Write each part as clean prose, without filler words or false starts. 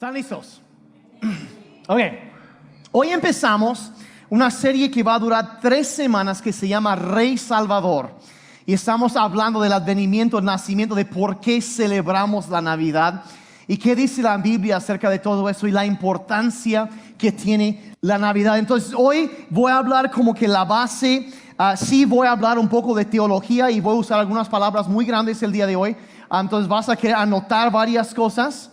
¿Están listos? Ok. Hoy empezamos una serie que va a durar 3 semanas que se llama Rey Salvador. Y estamos hablando del advenimiento, el nacimiento, de por qué celebramos la Navidad y qué dice la Biblia acerca de todo eso y la importancia que tiene la Navidad. Entonces hoy voy a hablar como que la base, sí voy a hablar un poco de teología y voy a usar algunas palabras muy grandes el día de hoy. Entonces vas a querer anotar varias cosas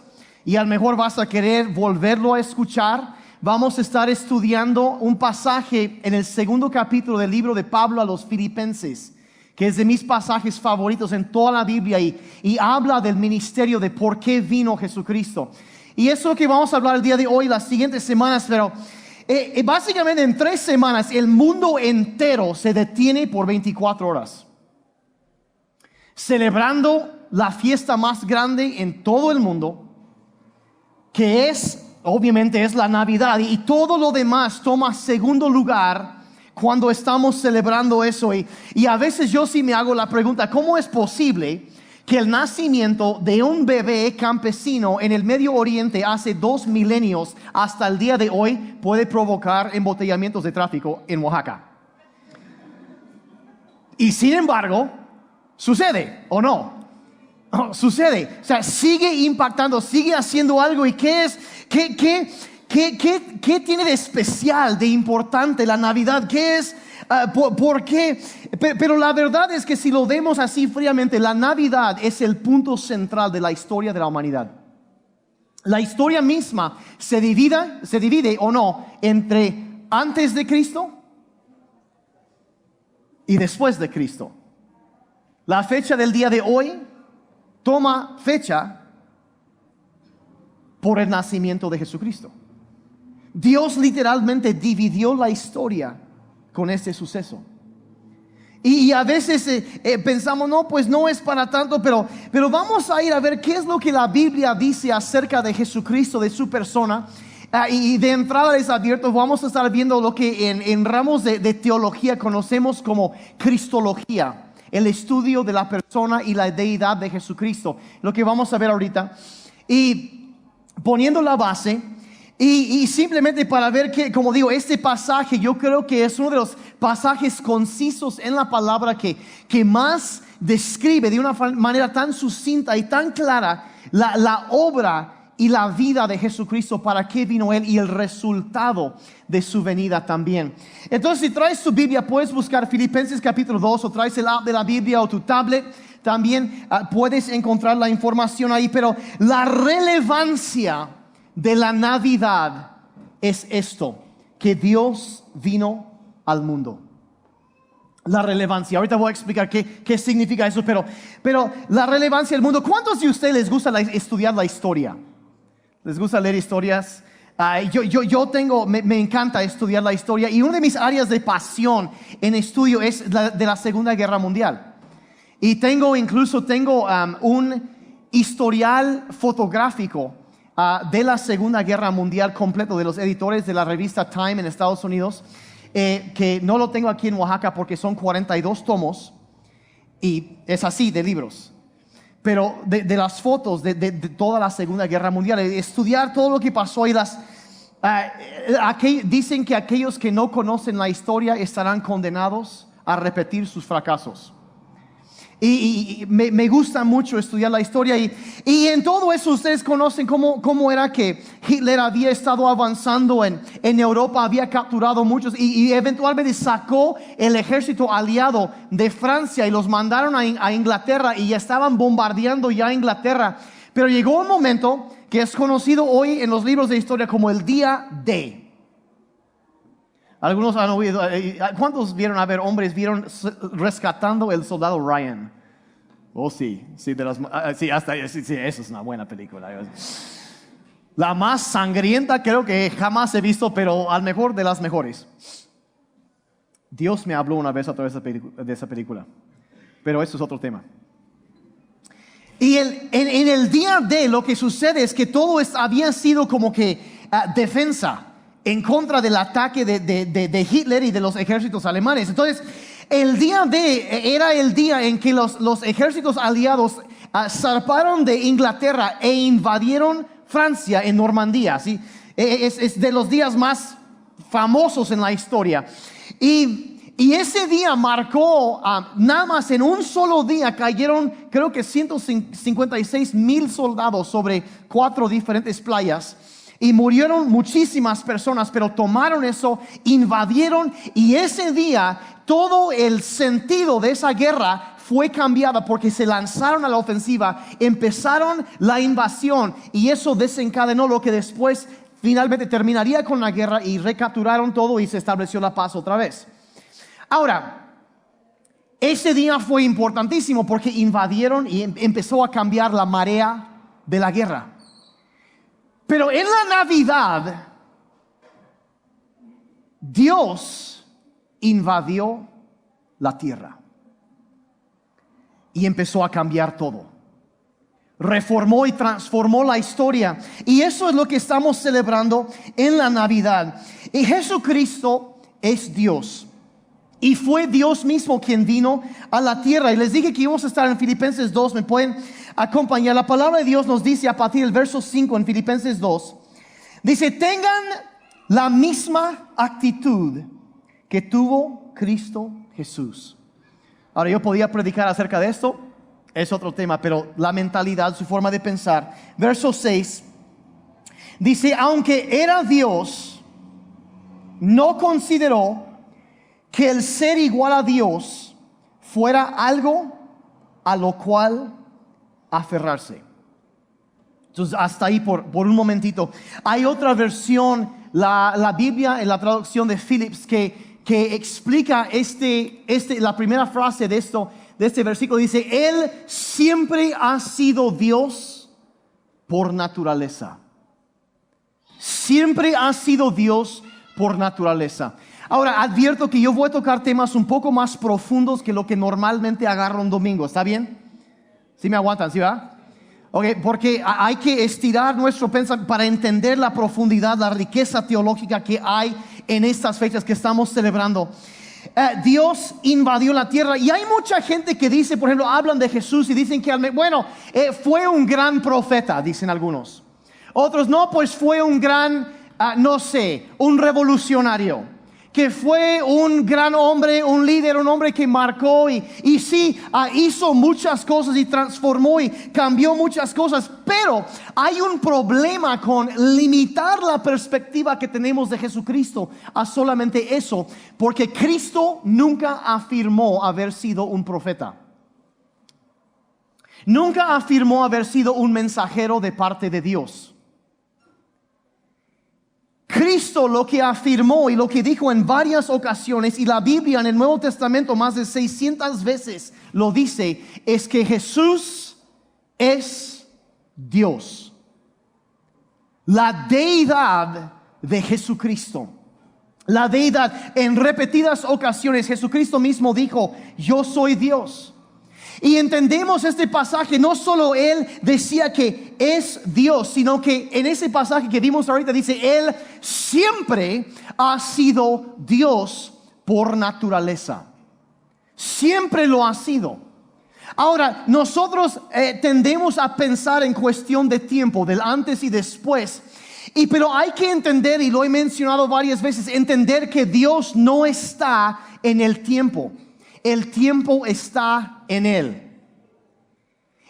y a lo mejor vas a querer volverlo a escuchar. Vamos a estar estudiando un pasaje en el 2º capítulo del libro de Pablo a los Filipenses, que es de mis pasajes favoritos en toda la Biblia y habla del ministerio, de por qué vino Jesucristo. Y eso es lo que vamos a hablar el día de hoy, las siguientes semanas, pero básicamente en 3 semanas el mundo entero se detiene por 24 horas, celebrando la fiesta más grande en todo el mundo, que obviamente es la Navidad, y todo lo demás toma segundo lugar cuando estamos celebrando eso. Y a veces yo sí me hago la pregunta, ¿cómo es posible que el nacimiento de un bebé campesino en el Medio Oriente hace 2 milenios hasta el día de hoy puede provocar embotellamientos de tráfico en Oaxaca? Y sin embargo, ¿sucede o no? Sucede, o sea, sigue impactando, sigue haciendo algo. ¿Y qué tiene de especial, de importante la Navidad? ¿Qué es? ¿Por qué? Pero la verdad es que si lo vemos así fríamente, la Navidad es el punto central de la historia de la humanidad. La historia misma se divide o no entre antes de Cristo y después de Cristo. La fecha del día de hoy toma fecha por el nacimiento de Jesucristo. Dios literalmente dividió la historia con este suceso. Y a veces pensamos, no, pues no es para tanto, pero vamos a ir a ver qué es lo que la Biblia dice acerca de Jesucristo, de su persona. Y de entrada les advierto, vamos a estar viendo lo que en ramos de teología conocemos como cristología, el estudio de la persona y la deidad de Jesucristo, lo que vamos a ver ahorita. Y poniendo la base, y simplemente para ver que, como digo, este pasaje yo creo que es uno de los pasajes concisos en la palabra que más describe de una manera tan sucinta y tan clara la obra y la vida de Jesucristo, para qué vino Él y el resultado de su venida también. Entonces, si traes tu Biblia, puedes buscar Filipenses capítulo 2, o traes el app de la Biblia o tu tablet, también puedes encontrar la información ahí. Pero la relevancia de la Navidad es esto: que Dios vino al mundo. La relevancia, ahorita voy a explicar qué significa eso, pero la relevancia del mundo. ¿Cuántos de ustedes les gusta estudiar la historia? ¿Les gusta leer historias? Me encanta estudiar la historia, y una de mis áreas de pasión en estudio es de la Segunda Guerra Mundial. Y tengo un historial fotográfico de la Segunda Guerra Mundial completo, de los editores de la revista Time en Estados Unidos, que no lo tengo aquí en Oaxaca porque son 42 tomos y es así de libros. Pero de las fotos de toda la Segunda Guerra Mundial, estudiar todo lo que pasó. Y dicen que aquellos que no conocen la historia estarán condenados a repetir sus fracasos. Y me gusta mucho estudiar la historia. Y en todo eso ustedes conocen cómo era que Hitler había estado avanzando en Europa, había capturado muchos y eventualmente sacó el ejército aliado de Francia y los mandaron a Inglaterra, y ya estaban bombardeando ya Inglaterra. Pero llegó un momento que es conocido hoy en los libros de historia como el Día D. Algunos han oído. ¿Cuántos vieron Rescatando el Soldado Ryan? Oh, sí, sí, eso es una buena película. La más sangrienta creo que jamás he visto, pero al mejor de las mejores. Dios me habló una vez a través de esa película, pero eso es otro tema. Y en el Día D lo que sucede es que todo había sido como que defensa en contra del ataque de Hitler y de los ejércitos alemanes. Entonces, el Día D era el día en que los ejércitos aliados zarparon de Inglaterra e invadieron Francia, en Normandía, ¿sí? Es de los días más famosos en la historia. Y ese día marcó, nada más en un solo día cayeron, creo que 156,000 soldados sobre 4 diferentes playas. Y murieron muchísimas personas, pero tomaron eso, invadieron, y ese día todo el sentido de esa guerra fue cambiada porque se lanzaron a la ofensiva, empezaron la invasión, y eso desencadenó lo que después finalmente terminaría con la guerra, y recapturaron todo y se estableció la paz otra vez. Ahora, ese día fue importantísimo porque invadieron y empezó a cambiar la marea de la guerra. Pero en la Navidad, Dios invadió la tierra y empezó a cambiar todo. Reformó y transformó la historia. Y eso es lo que estamos celebrando en la Navidad. Y Jesucristo es Dios. Y fue Dios mismo quien vino a la tierra. Y les dije que íbamos a estar en Filipenses 2. Me pueden acompañar. La palabra de Dios nos dice a partir del verso 5 en Filipenses 2. Dice: tengan la misma actitud que tuvo Cristo Jesús. Ahora, yo podía predicar acerca de esto. Es otro tema, pero la mentalidad, su forma de pensar. Verso 6. Dice: aunque era Dios, no consideró que el ser igual a Dios fuera algo a lo cual aferrarse. Entonces, hasta ahí por un momentito. Hay otra versión, la Biblia, en la traducción de Phillips, que explica la primera frase de este versículo. Dice: Él siempre ha sido Dios por naturaleza. Siempre ha sido Dios por naturaleza. Ahora, advierto que yo voy a tocar temas un poco más profundos que lo que normalmente agarro un domingo. ¿Está bien? ¿Sí me aguantan? ¿Sí, verdad? Okay, porque hay que estirar nuestro pensamiento para entender la profundidad, la riqueza teológica que hay en estas fechas que estamos celebrando. Dios invadió la tierra, y hay mucha gente que dice, por ejemplo, hablan de Jesús y dicen que, fue un gran profeta, dicen algunos. Otros, no, pues fue un gran, un revolucionario. Que fue un gran hombre, un líder, un hombre que marcó y sí, hizo muchas cosas y transformó y cambió muchas cosas. Pero hay un problema con limitar la perspectiva que tenemos de Jesucristo a solamente eso, porque Cristo nunca afirmó haber sido un profeta. Nunca afirmó haber sido un mensajero de parte de Dios. Cristo lo que afirmó y lo que dijo en varias ocasiones, y la Biblia en el Nuevo Testamento más de 600 veces lo dice, es que Jesús es Dios. La deidad de Jesucristo. La deidad, en repetidas ocasiones Jesucristo mismo dijo: yo soy Dios. Y entendemos este pasaje, no solo Él decía que es Dios, sino que en ese pasaje que vimos ahorita dice: Él siempre ha sido Dios por naturaleza. Siempre lo ha sido. Ahora, nosotros tendemos a pensar en cuestión de tiempo, del antes y después. Pero hay que entender, y lo he mencionado varias veces, entender que Dios no está en el tiempo. El tiempo está en Él.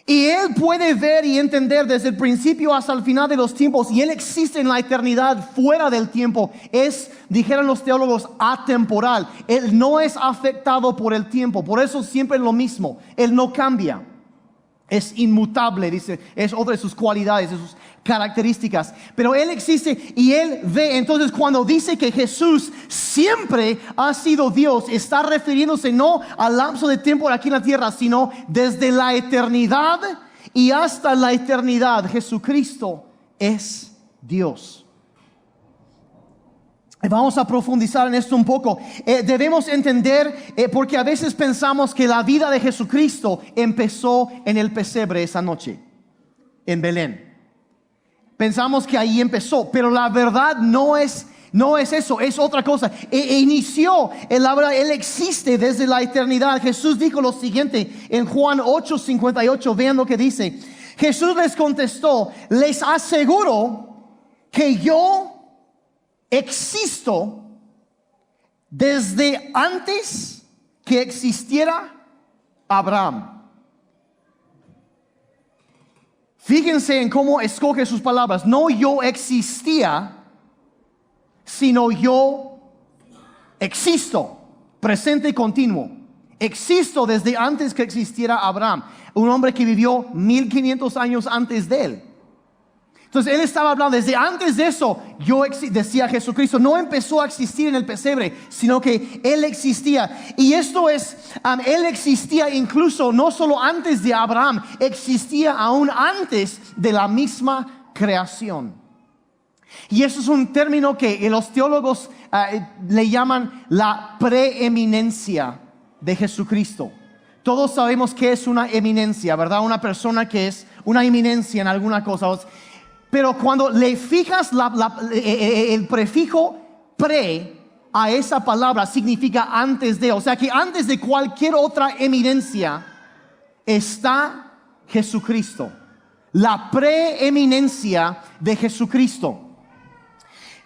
Y Él puede ver y entender desde el principio hasta el final de los tiempos. Y Él existe en la eternidad fuera del tiempo. Es, dijeron los teólogos, atemporal. Él no es afectado por el tiempo. Por eso siempre es lo mismo. Él no cambia. Es inmutable, dice. Es otra de sus cualidades, de sus características. Pero Él existe y Él ve. Entonces, cuando dice que Jesús siempre ha sido Dios, está refiriéndose no al lapso de tiempo aquí en la tierra, sino desde la eternidad y hasta la eternidad. Jesucristo es Dios. Vamos a profundizar en esto un poco. Debemos entender, porque a veces pensamos que la vida de Jesucristo empezó en el pesebre esa noche, en Belén. Pensamos que ahí empezó, pero la verdad no es eso, es otra cosa. Inició, Él existe desde la eternidad. Jesús dijo lo siguiente en Juan 8:58, vean lo que dice. Jesús les contestó, les aseguro que yo existo desde antes que existiera Abraham. Fíjense en cómo escoge sus palabras. No yo existía, sino yo existo, presente continuo. Existo desde antes que existiera Abraham, un hombre que vivió 1500 años antes de él. Entonces él estaba hablando desde antes de eso. Decía Jesucristo, no empezó a existir en el pesebre, sino que él existía. Y esto es, él existía incluso no solo antes de Abraham, existía aún antes de la misma creación. Y eso es un término que los teólogos le llaman la preeminencia de Jesucristo. Todos sabemos que es una eminencia, ¿verdad? Una persona que es una eminencia en alguna cosa. Pero cuando le fijas el prefijo pre a esa palabra, significa antes de. O sea que antes de cualquier otra eminencia está Jesucristo. La preeminencia de Jesucristo.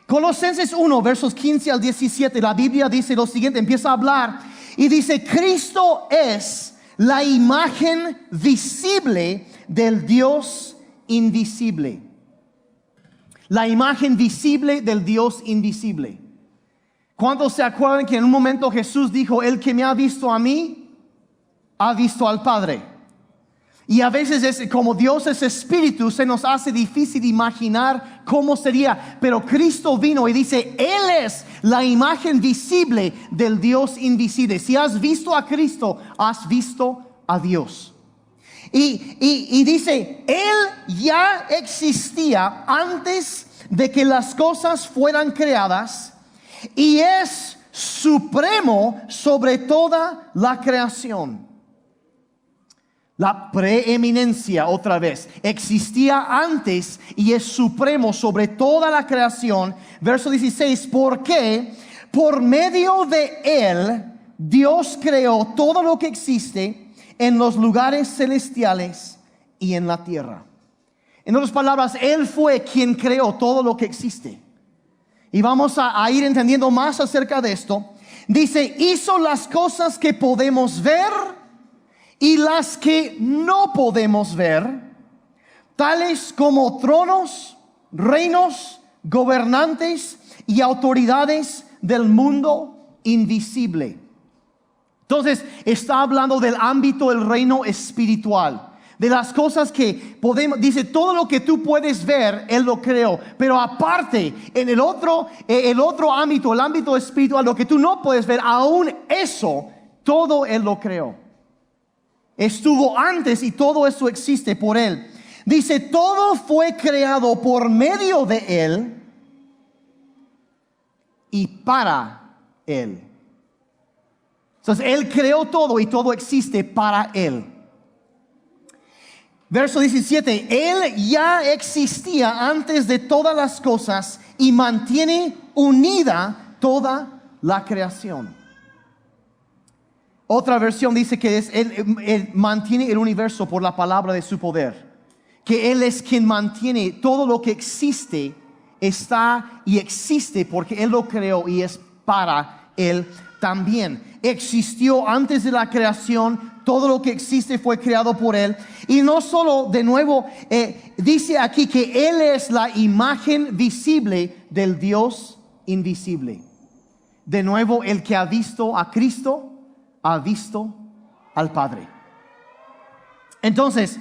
Colosenses 1, versos 15 al 17, la Biblia dice lo siguiente, empieza a hablar y dice, Cristo es la imagen visible del Dios invisible. La imagen visible del Dios invisible. ¿Cuántos se acuerdan que en un momento Jesús dijo, el que me ha visto a mí, ha visto al Padre? Y a veces como Dios es espíritu, se nos hace difícil imaginar cómo sería. Pero Cristo vino y dice, Él es la imagen visible del Dios invisible. Si has visto a Cristo, has visto a Dios. Y dice, Él ya existía antes de que las cosas fueran creadas y es supremo sobre toda la creación. La preeminencia, otra vez, existía antes y es supremo sobre toda la creación. Verso 16, porque por medio de Él Dios creó todo lo que existe en los lugares celestiales y en la tierra. En otras palabras, Él fue quien creó todo lo que existe. Y vamos a ir entendiendo más acerca de esto. Dice, hizo las cosas que podemos ver y las que no podemos ver, tales como tronos, reinos, gobernantes y autoridades del mundo invisible. Entonces está hablando del ámbito del reino espiritual, de las cosas que podemos, dice, todo lo que tú puedes ver, Él lo creó. Pero aparte, en el otro ámbito, el ámbito espiritual, lo que tú no puedes ver, aún eso, todo Él lo creó. Estuvo antes y todo eso existe por Él. Dice, todo fue creado por medio de Él y para Él. Entonces Él creó todo y todo existe para Él. Verso 17, Él ya existía antes de todas las cosas y mantiene unida toda la creación. Otra versión dice que él mantiene el universo por la palabra de su poder. Que Él es quien mantiene todo lo que existe, está y existe porque Él lo creó y es para Él también. Existió antes de la creación, todo lo que existe fue creado por Él. Y no solo, de nuevo, dice aquí que Él es la imagen visible del Dios invisible. De nuevo, el que ha visto a Cristo, ha visto al Padre. Entonces,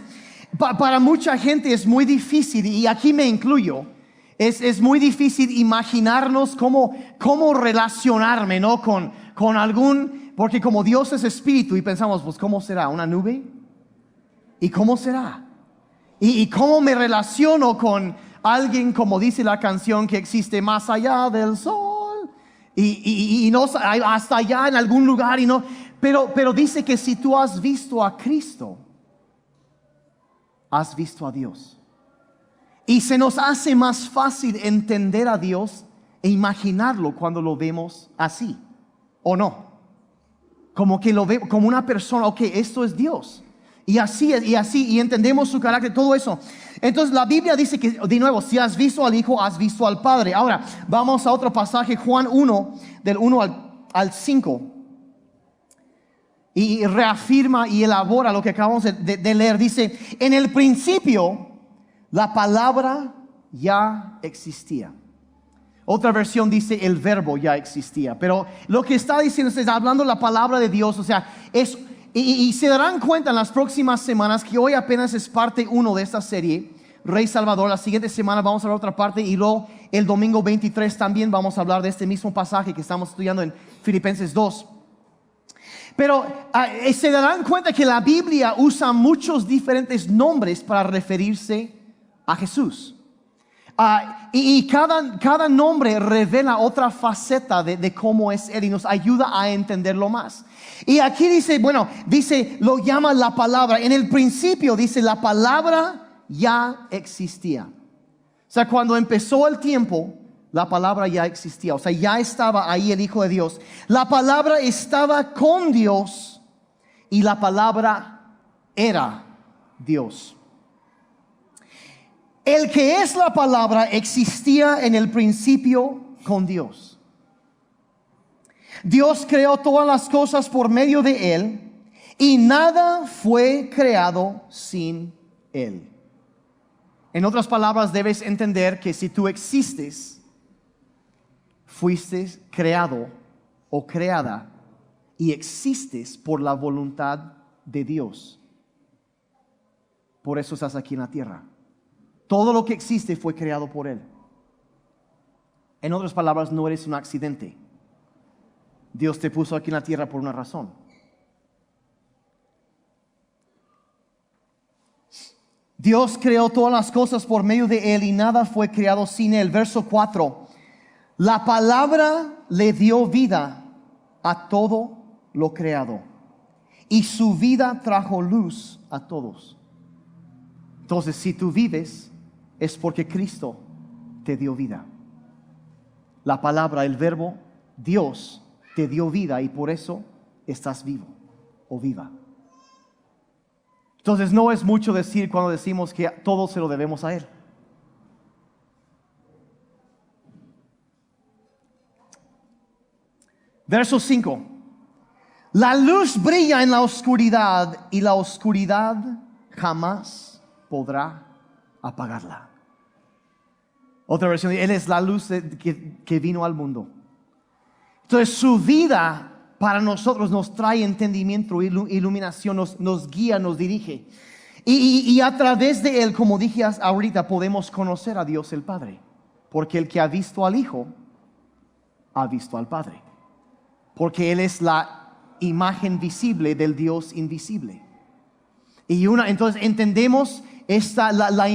para mucha gente es muy difícil, y aquí me incluyo, es muy difícil imaginarnos cómo relacionarme, ¿no? con algún, porque como Dios es espíritu y pensamos, pues ¿cómo será? ¿Una nube? ¿Y cómo será? ¿Y cómo me relaciono con alguien, como dice la canción, que existe más allá del sol? Y no hasta allá en algún lugar y no. Pero dice que si tú has visto a Cristo, has visto a Dios. Y se nos hace más fácil entender a Dios e imaginarlo cuando lo vemos así, ¿o no? Como que lo vemos como una persona, ok, esto es Dios. Y así es, y entendemos su carácter, todo eso. Entonces la Biblia dice que, de nuevo, si has visto al Hijo, has visto al Padre. Ahora, vamos a otro pasaje, Juan 1, del 1 al 5. Y reafirma y elabora lo que acabamos de leer. Dice, en el principio, la palabra ya existía. Otra versión dice, el verbo ya existía. Pero lo que está diciendo, está hablando la palabra de Dios, o sea, es... Y se darán cuenta en las próximas semanas que hoy apenas es parte 1 de esta serie, Rey Salvador. La siguiente semana vamos a ver otra parte y luego el domingo 23 también vamos a hablar de este mismo pasaje que estamos estudiando en Filipenses 2. Pero se darán cuenta que la Biblia usa muchos diferentes nombres para referirse a Jesús. Y cada nombre revela otra faceta de cómo es Él y nos ayuda a entenderlo más. Y aquí dice, lo llama la palabra. En el principio dice, la palabra ya existía. O sea, cuando empezó el tiempo, la palabra ya existía. O sea, ya estaba ahí el Hijo de Dios. La palabra estaba con Dios y la palabra era Dios. El que es la palabra existía en el principio con Dios. Dios creó todas las cosas por medio de Él y nada fue creado sin Él. En otras palabras, debes entender que si tú existes, fuiste creado o creada y existes por la voluntad de Dios. Por eso estás aquí en la tierra. Todo lo que existe fue creado por Él. En otras palabras, no eres un accidente. Dios te puso aquí en la tierra por una razón. Dios creó todas las cosas por medio de Él y nada fue creado sin Él. Verso 4. La palabra le dio vida a todo lo creado y su vida trajo luz a todos. Entonces, si tú vives, es porque Cristo te dio vida. La palabra, el verbo, Dios te dio vida y por eso estás vivo o viva. Entonces no es mucho decir cuando decimos que todo se lo debemos a Él. Verso 5. La luz brilla en la oscuridad y la oscuridad jamás podrá apagarla. Otra versión, Él es la luz que vino al mundo. Entonces su vida para nosotros nos trae entendimiento, iluminación, nos guía, nos dirige. Y a través de Él, como dije ahorita, podemos conocer a Dios el Padre. Porque el que ha visto al Hijo, ha visto al Padre. Porque Él es la imagen visible del Dios invisible. Entonces entendemos la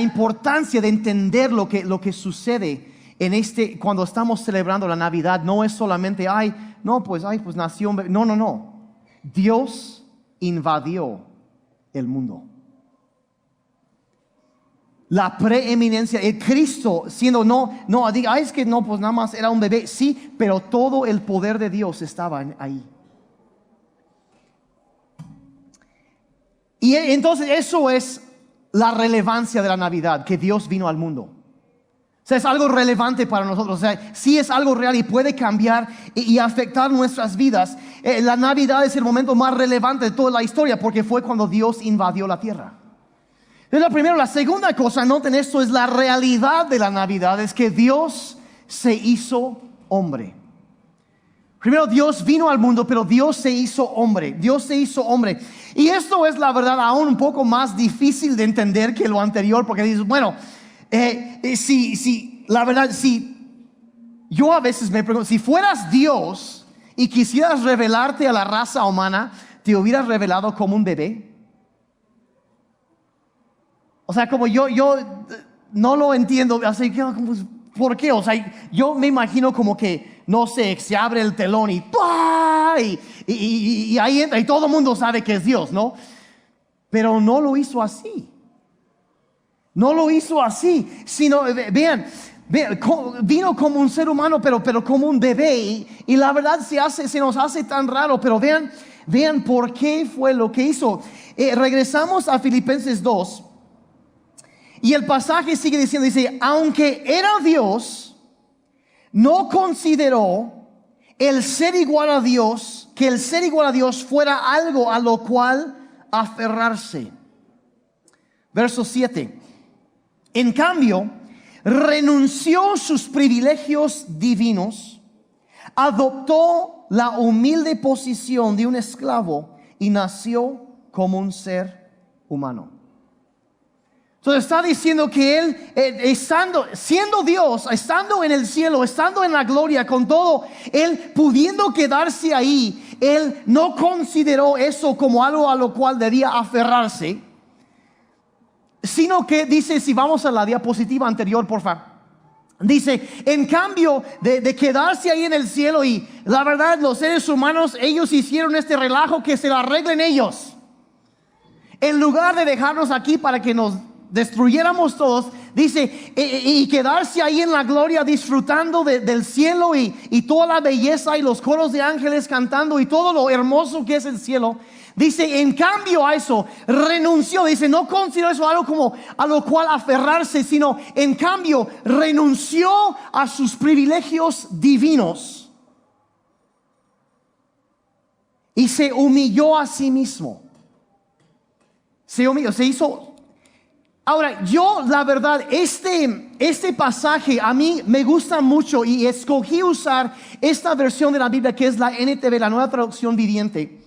importancia de entender lo que sucede en cuando estamos celebrando la Navidad. No es solamente, pues nació un bebé. No. Dios invadió el mundo. La preeminencia, el Cristo siendo es que pues nada más era un bebé. Sí, pero todo el poder de Dios estaba ahí. Y entonces eso es la relevancia de la Navidad, que Dios vino al mundo. O sea, es algo relevante para nosotros. O sea, sí es algo real y puede cambiar y afectar nuestras vidas. La Navidad es el momento más relevante de toda la historia porque fue cuando Dios invadió la tierra. Es lo primero. La segunda cosa, noten esto, es la realidad de la Navidad. Es que Dios se hizo hombre. Primero Dios vino al mundo, pero Dios se hizo hombre. Dios se hizo hombre. Y esto es la verdad aún un poco más difícil de entender que lo anterior. Porque dices, la verdad, yo a veces me pregunto, si fueras Dios y quisieras revelarte a la raza humana, ¿te hubieras revelado como un bebé? O sea, como yo no lo entiendo, así que, ¿por qué? O sea, yo me imagino como que, no sé, se abre el telón y ahí entra y todo el mundo sabe que es Dios, ¿no? Pero no lo hizo así. No lo hizo así, sino, vean, vino como un ser humano, pero como un bebé. Y la verdad se nos hace tan raro, pero vean vean por qué fue lo que hizo. Regresamos a Filipenses 2 y el pasaje sigue diciendo, dice, aunque era Dios, no consideró el ser igual a Dios, que el ser igual a Dios fuera algo a lo cual aferrarse. Verso 7. En cambio, renunció sus privilegios divinos, adoptó la humilde posición de un esclavo y nació como un ser humano. Entonces está diciendo que él, siendo Dios, estando en el cielo, estando en la gloria con todo, él pudiendo quedarse ahí, él no consideró eso como algo a lo cual debía aferrarse, sino que dice, si vamos a la diapositiva anterior, por favor. Dice, en cambio de quedarse ahí en el cielo, y la verdad, los seres humanos, ellos hicieron este relajo, que se lo arreglen ellos. En lugar de dejarnos aquí para que nos destruyéramos todos, dice, y quedarse ahí en la gloria, disfrutando del cielo y toda la belleza y los coros de ángeles cantando y todo lo hermoso que es el cielo. Dice, en cambio a eso, renunció. Dice, no consideró eso algo como a lo cual aferrarse, sino en cambio renunció a sus privilegios divinos y se humilló a sí mismo. Se humilló, se hizo. Ahora, yo la verdad, este pasaje a mí me gusta mucho y escogí usar esta versión de la Biblia, que es la NTV, la Nueva Traducción Viviente,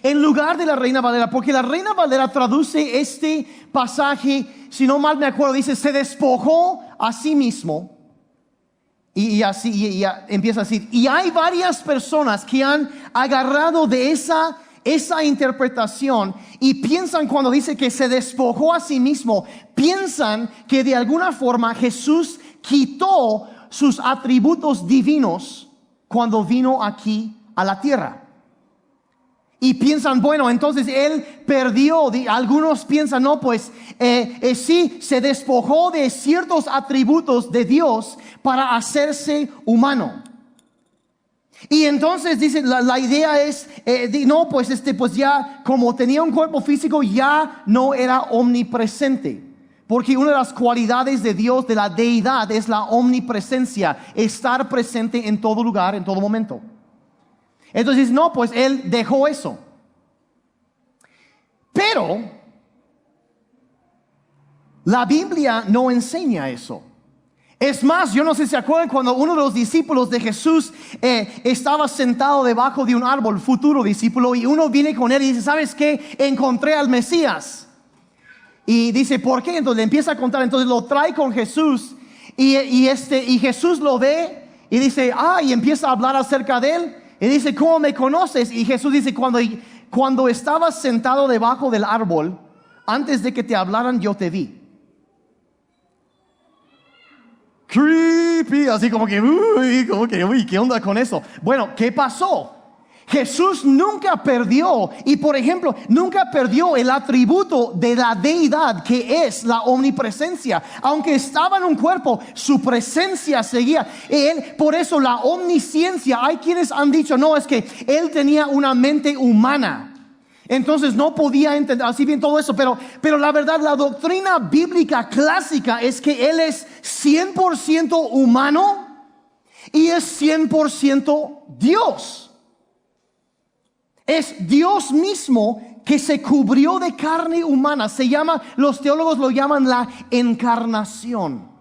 en lugar de la Reina Valera, porque la Reina Valera traduce este pasaje, si no mal me acuerdo, dice, se despojó a sí mismo. Y así y empieza a decir, y hay varias personas que han agarrado de esa interpretación y piensan, cuando dice que se despojó a sí mismo, piensan que de alguna forma Jesús quitó sus atributos divinos cuando vino aquí a la tierra. Y piensan, bueno, entonces él perdió. Algunos piensan, no, pues sí, se despojó de ciertos atributos de Dios para hacerse humano. Y entonces dice, la idea es, no, pues pues ya como tenía un cuerpo físico, ya no era omnipresente. Porque una de las cualidades de Dios, de la deidad, es la omnipresencia, estar presente en todo lugar, en todo momento. Entonces, no, pues él dejó eso. Pero la Biblia no enseña eso. Es más, yo no sé si se acuerdan cuando uno de los discípulos de Jesús estaba sentado debajo de un árbol, futuro discípulo, y uno viene con él y dice, ¿sabes qué? Encontré al Mesías. Y dice, ¿por qué? Entonces le empieza a contar, entonces lo trae con Jesús y Jesús lo ve y dice, y empieza a hablar acerca de él. Y dice, ¿cómo me conoces? Y Jesús dice, cuando estabas sentado debajo del árbol, antes de que te hablaran, yo te vi. Creepy, así como que, uy, ¿qué onda con eso? Bueno, ¿qué pasó? Jesús nunca perdió, y por ejemplo, nunca perdió el atributo de la deidad, que es la omnipresencia. Aunque estaba en un cuerpo, su presencia seguía. Él, por eso la omnisciencia, hay quienes han dicho, no, es que él tenía una mente humana. Entonces no podía entender así bien todo eso, pero la verdad, la doctrina bíblica clásica es que él es 100% humano y es 100% Dios. Es Dios mismo que se cubrió de carne humana. Los teólogos lo llaman la encarnación.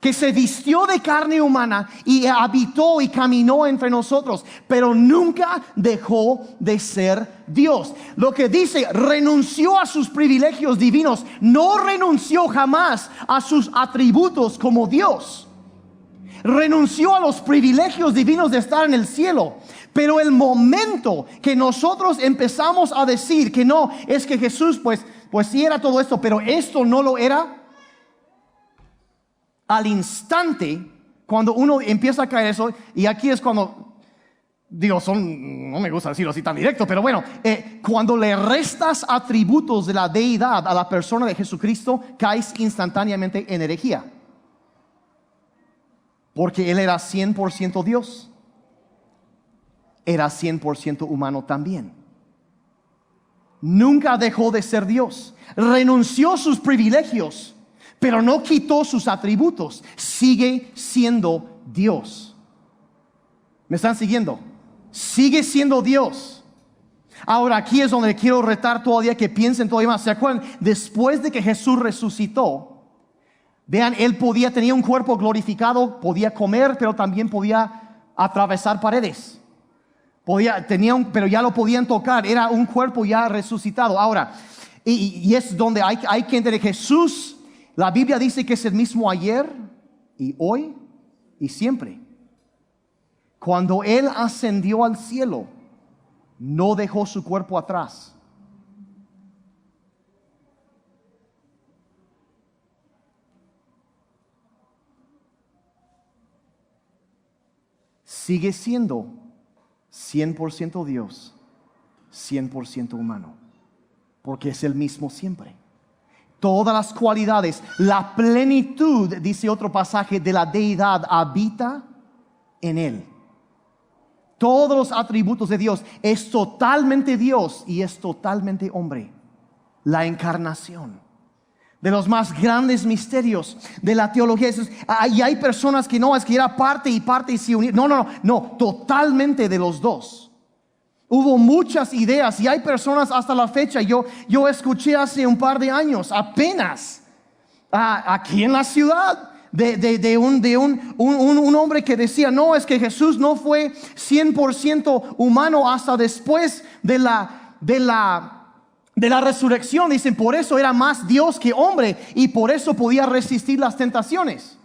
Que se vistió de carne humana y habitó y caminó entre nosotros, pero nunca dejó de ser Dios. Lo que dice, renunció a sus privilegios divinos, no renunció jamás a sus atributos como Dios. Renunció a los privilegios divinos de estar en el cielo. Pero el momento que nosotros empezamos a decir que no, es que Jesús pues sí era todo esto, pero esto no lo era, al instante, cuando uno empieza a caer eso, y aquí es cuando, no me gusta decirlo así tan directo, pero bueno, cuando le restas atributos de la deidad a la persona de Jesucristo, caes instantáneamente en herejía. Porque Él era 100% Dios. era 100% humano también. Nunca dejó de ser Dios. Renunció a sus privilegios, pero no quitó sus atributos. Sigue siendo Dios. ¿Me están siguiendo? Sigue siendo Dios. Ahora aquí es donde quiero retar todavía que piensen todavía más. ¿Se acuerdan? Después de que Jesús resucitó, vean, Él tenía un cuerpo glorificado, podía comer, pero también podía atravesar paredes. Pero ya lo podían tocar, era un cuerpo ya resucitado. Ahora, y es donde hay que entender que Jesús, la Biblia dice que es el mismo ayer y hoy y siempre. Cuando Él ascendió al cielo, no dejó su cuerpo atrás. Sigue siendo 100% Dios, 100% humano, porque es el mismo siempre. Todas las cualidades, la plenitud, dice otro pasaje, de la deidad habita en Él. Todos los atributos de Dios, es totalmente Dios y es totalmente hombre. La encarnación, de los más grandes misterios de la teología. Y hay personas que no, es que era parte y se unieron. No, totalmente de los dos. Hubo muchas ideas y hay personas hasta la fecha. Yo escuché hace un par de años, apenas, aquí en la ciudad, de un hombre que decía, no, es que Jesús no fue 100% humano hasta después de la resurrección. Dicen, por eso era más Dios que hombre y por eso podía resistir las tentaciones.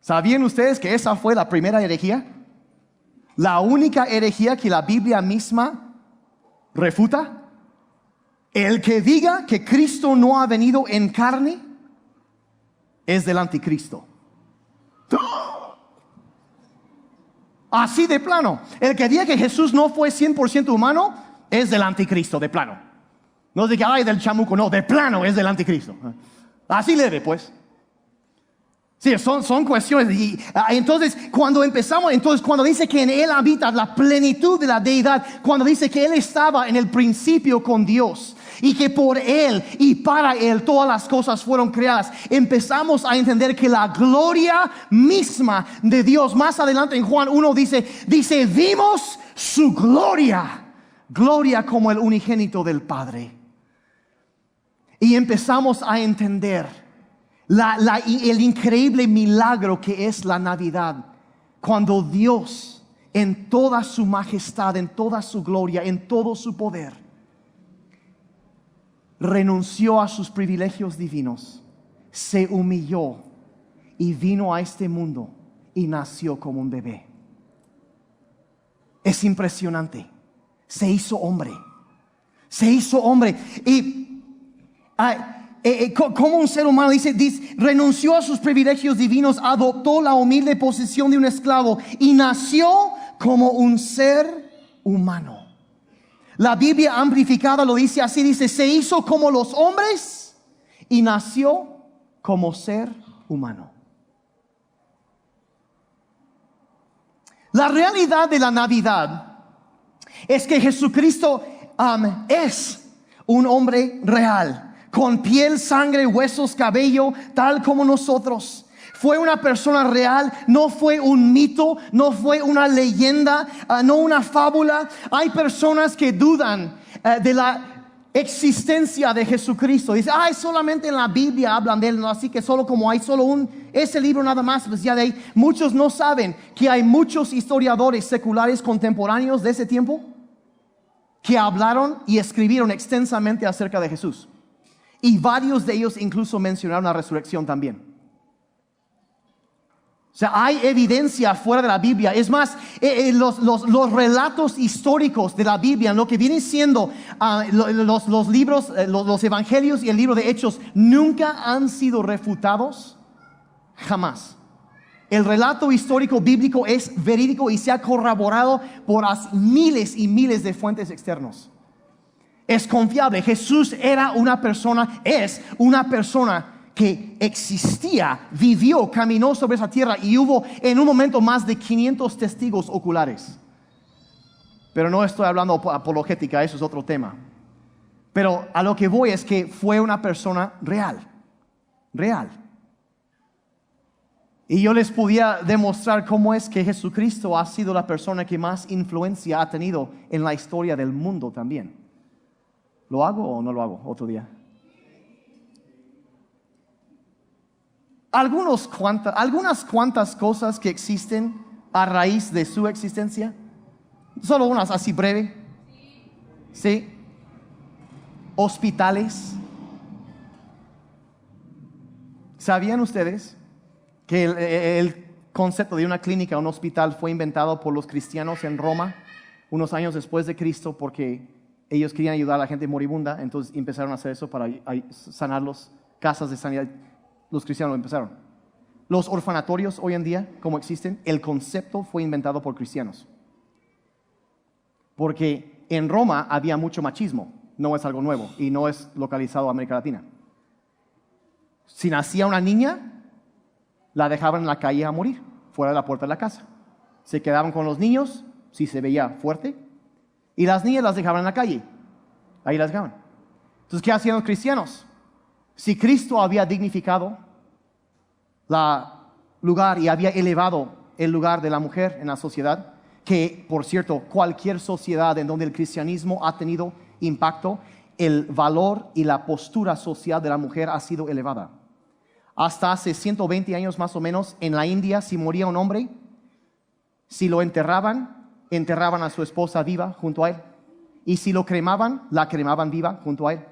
¿Sabían ustedes que esa fue la primera herejía? La única herejía que la Biblia misma refuta. El que diga que Cristo no ha venido en carne es del anticristo. Así de plano. El que diga que Jesús no fue 100% humano es del anticristo, de plano. No es de que ay del chamuco, no, de plano es del anticristo. Así leve, pues. Sí, son cuestiones. Entonces, cuando dice que en Él habita la plenitud de la deidad, cuando dice que Él estaba en el principio con Dios y que por Él y para Él todas las cosas fueron creadas, empezamos a entender que la gloria misma de Dios, más adelante en Juan 1 dice, vimos su gloria como el unigénito del Padre. Y empezamos a entender el increíble milagro que es la Navidad, cuando Dios en toda su majestad, en toda su gloria, en todo su poder, renunció a sus privilegios divinos, se humilló y vino a este mundo y nació como un bebé. Es impresionante. Se hizo hombre y como un ser humano dice, renunció a sus privilegios divinos, adoptó la humilde posición de un esclavo y nació como un ser humano. La Biblia amplificada lo dice así, dice, se hizo como los hombres y nació como ser humano. La realidad de la Navidad es que Jesucristo es un hombre real, con piel, sangre, huesos, cabello, tal como nosotros. Fue una persona real, no fue un mito, no fue una leyenda, no una fábula. Hay personas que dudan de la existencia de Jesucristo. Dicen, solamente en la Biblia hablan de Él, ¿no? Así que solo como hay solo ese libro nada más, pues ya de ahí. Muchos no saben que hay muchos historiadores seculares contemporáneos de ese tiempo que hablaron y escribieron extensamente acerca de Jesús. Y varios de ellos incluso mencionaron la resurrección también. O sea, hay evidencia fuera de la Biblia. Es más, los relatos históricos de la Biblia, lo que vienen siendo los libros, los evangelios y el libro de Hechos, nunca han sido refutados, jamás. El relato histórico bíblico es verídico y se ha corroborado por miles y miles de fuentes externos. Es confiable. Jesús es una persona que existía, vivió, caminó sobre esa tierra y hubo en un momento más de 500 testigos oculares. Pero no estoy hablando apologética, eso es otro tema. Pero a lo que voy es que fue una persona real. Y yo les podía demostrar cómo es que Jesucristo ha sido la persona que más influencia ha tenido en la historia del mundo también. ¿Lo hago o no lo hago otro día? Algunas cuantas cosas que existen a raíz de su existencia. Solo unas así breve. ¿Sí? Hospitales. ¿Sabían ustedes que el concepto de una clínica, un hospital, fue inventado por los cristianos en Roma unos años después de Cristo porque ellos querían ayudar a la gente moribunda? Entonces empezaron a hacer eso para sanarlos, casas de sanidad. Los cristianos lo empezaron. Los orfanatorios hoy en día, como existen, el concepto fue inventado por cristianos. Porque en Roma había mucho machismo, no es algo nuevo y no es localizado en América Latina. Si nacía una niña, la dejaban en la calle a morir, fuera de la puerta de la casa. Se quedaban con los niños, si se veía fuerte, y las niñas las dejaban en la calle. Ahí las dejaban. Entonces, ¿qué hacían los cristianos? Si Cristo había dignificado el lugar y había elevado el lugar de la mujer en la sociedad, que, por cierto, cualquier sociedad en donde el cristianismo ha tenido impacto, el valor y la postura social de la mujer ha sido elevada. Hasta hace 120 años más o menos, en la India, si moría un hombre, si lo enterraban a su esposa viva junto a él. Y si lo cremaban, la cremaban viva junto a él.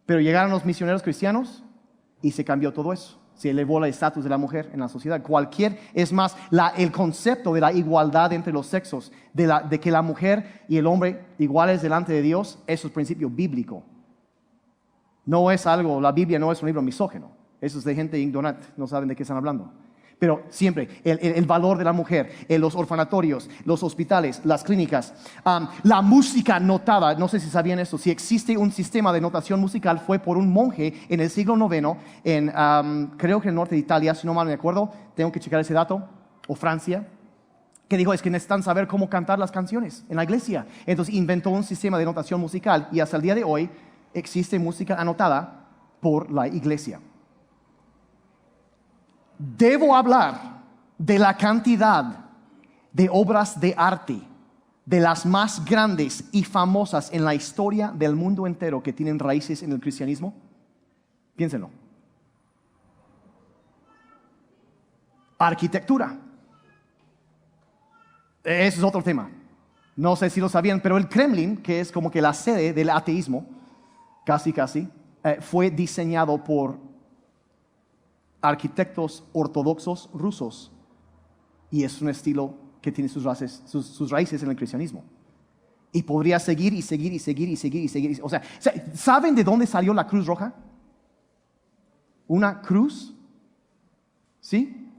Pero llegaron los misioneros cristianos y se cambió todo eso. Se elevó el estatus de la mujer en la sociedad. Es más, el concepto de la igualdad entre los sexos, de que la mujer y el hombre iguales delante de Dios, eso es principio bíblico. No es algo, la Biblia no es un libro misógino. Eso es de gente ignorante, no saben de qué están hablando. Pero siempre el valor de la mujer, los orfanatorios, los hospitales, las clínicas, la música notada. No sé si sabían esto. Si existe un sistema de notación musical, fue por un monje en el siglo IX, creo que en el norte de Italia, si no mal me acuerdo, tengo que checar ese dato, o Francia, que dijo, es que necesitan saber cómo cantar las canciones en la iglesia. Entonces inventó un sistema de notación musical y hasta el día de hoy existe música anotada por la iglesia. Debo hablar de la cantidad de obras de arte, de las más grandes y famosas en la historia del mundo entero que tienen raíces en el cristianismo. Piénsenlo. Arquitectura. Ese es otro tema. No sé si lo sabían, pero el Kremlin, que es como que la sede del ateísmo, casi, fue diseñado por arquitectos ortodoxos rusos, y es un estilo que tiene sus raíces en el cristianismo. Y podría seguir. O sea, ¿saben de dónde salió la Cruz Roja? Una cruz, ¿sí?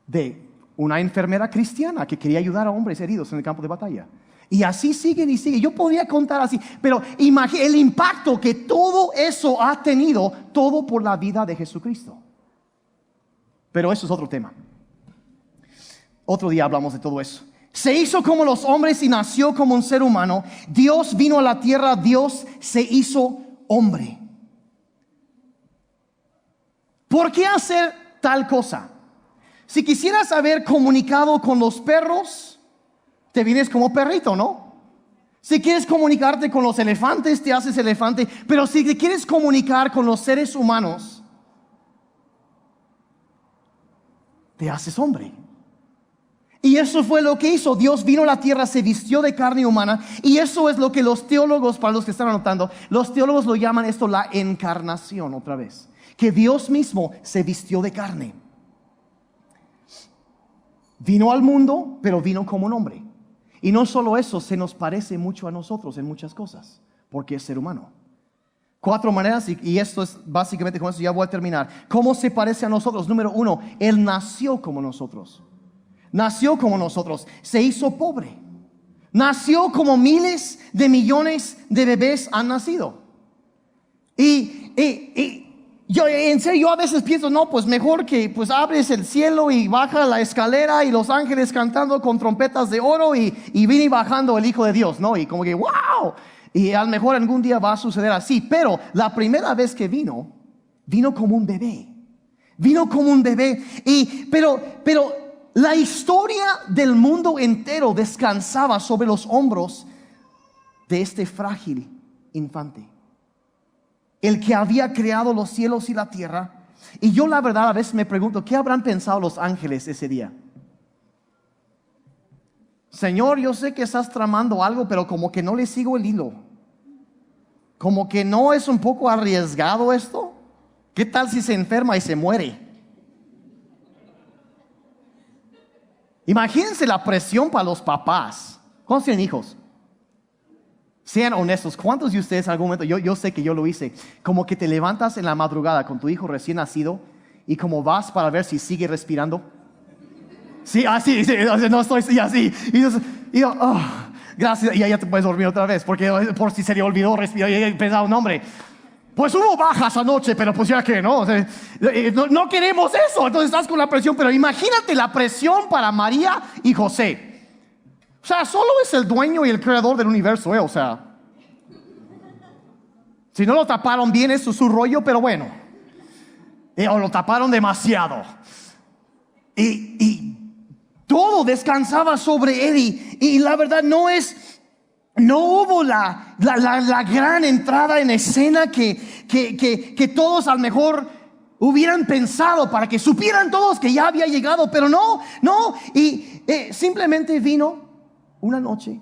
De una enfermera cristiana que quería ayudar a hombres heridos en el campo de batalla. Y así siguen y siguen. Yo podría contar así, pero imagínate el impacto que todo eso ha tenido, todo por la vida de Jesucristo. Pero eso es otro tema. Otro día hablamos de todo eso. Se hizo como los hombres y nació como un ser humano. Dios vino a la tierra, Dios se hizo hombre. ¿Por qué hacer tal cosa? Si quisieras haber comunicado con los perros, te vienes como perrito, ¿no? Si quieres comunicarte con los elefantes, te haces elefante. Pero si te quieres comunicar con los seres humanos, te haces hombre. Y eso fue lo que hizo. Dios vino a la tierra, se vistió de carne humana. Y eso es lo que los teólogos, para los que están anotando, los teólogos lo llaman esto la encarnación otra vez. Que Dios mismo se vistió de carne. Vino al mundo, pero vino como un hombre. Y no solo eso, se nos parece mucho a nosotros en muchas cosas, porque es ser humano. 4 maneras, y esto es básicamente con eso ya voy a terminar. ¿Cómo se parece a nosotros? Número 1, Él nació como nosotros. Nació como nosotros, se hizo pobre. Nació como miles de millones de bebés han nacido. Y Yo en serio, yo a veces pienso, no, pues mejor que pues abres el cielo y baja la escalera y los ángeles cantando con trompetas de oro y viene bajando el Hijo de Dios, ¿no? Y como que, wow. Y a lo mejor algún día va a suceder así. Pero la primera vez que vino como un bebé. Vino como un bebé. Pero la historia del mundo entero descansaba sobre los hombros de este frágil infante, el que había creado los cielos y la tierra. Y yo la verdad a veces me pregunto, ¿qué habrán pensado los ángeles ese día? Señor, yo sé que estás tramando algo, pero como que no le sigo el hilo. Como que no es un poco arriesgado esto. ¿Qué tal si se enferma y se muere? Imagínense la presión para los papás. ¿Cuántos tienen hijos? Sean honestos, ¿cuántos de ustedes en algún momento, yo sé que yo lo hice, como que te levantas en la madrugada con tu hijo recién nacido y como vas para ver si sigue respirando? Sí, así, sí, no estoy así. Y yo, oh, gracias, y ya te puedes dormir otra vez, porque por si se le olvidó respirar, y pensaba un hombre. Pues hubo bajas anoche, pero pues ya que no, o sea, no queremos eso, entonces estás con la presión, pero imagínate la presión para María y José. O sea, solo es el dueño y el creador del universo, o sea. Si no lo taparon bien, eso es su rollo, pero bueno. O lo taparon demasiado. Y todo descansaba sobre él. Y la verdad no hubo la gran entrada en escena que todos a lo mejor hubieran pensado para que supieran todos que ya había llegado, pero no. Y simplemente vino una noche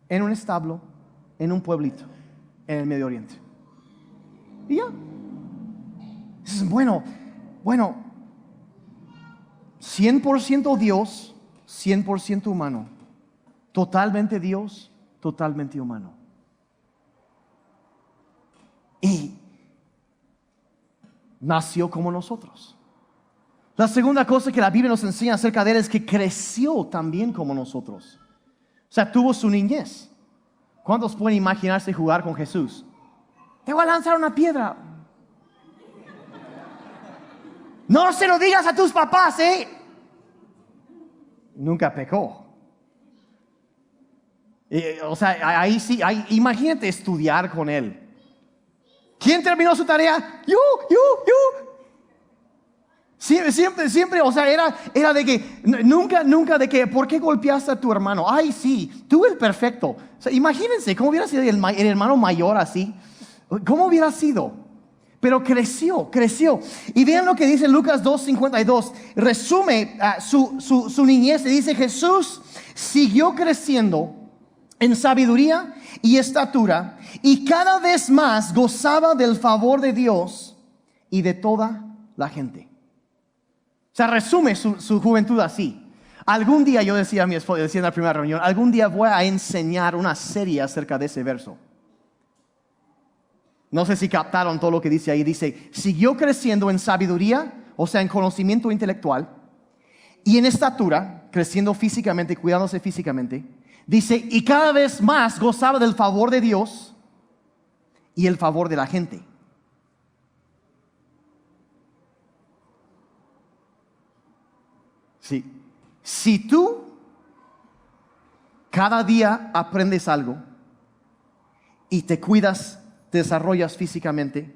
en un establo, en un pueblito, en el Medio Oriente. Y ya. Dices, bueno, 100% Dios, 100% humano. Totalmente Dios, totalmente humano. Y nació como nosotros. La segunda cosa que la Biblia nos enseña acerca de él es que creció también como nosotros. O sea, tuvo su niñez. ¿Cuántos pueden imaginarse jugar con Jesús? Te voy a lanzar una piedra. No se lo digas a tus papás, ¿eh? Nunca pecó. O sea, ahí sí, imagínate estudiar con él. ¿Quién terminó su tarea? Yo. Siempre, o sea, era de que, nunca de que, ¿por qué golpeaste a tu hermano? Ay, sí, tú el perfecto. O sea, imagínense, ¿cómo hubiera sido el hermano mayor así? ¿Cómo hubiera sido? Pero creció. Y vean lo que dice Lucas 2:52. Resume su niñez y dice, Jesús siguió creciendo en sabiduría y estatura, y cada vez más gozaba del favor de Dios y de toda la gente. O sea, resume su juventud así. Algún día, yo decía a mi esposa, decía en la primera reunión, algún día voy a enseñar una serie acerca de ese verso. No sé si captaron todo lo que dice ahí. Dice, siguió creciendo en sabiduría, o sea, en conocimiento intelectual, y en estatura, creciendo físicamente, cuidándose físicamente. Dice, y cada vez más gozaba del favor de Dios y el favor de la gente. Sí. Si tú cada día aprendes algo y te cuidas, te desarrollas físicamente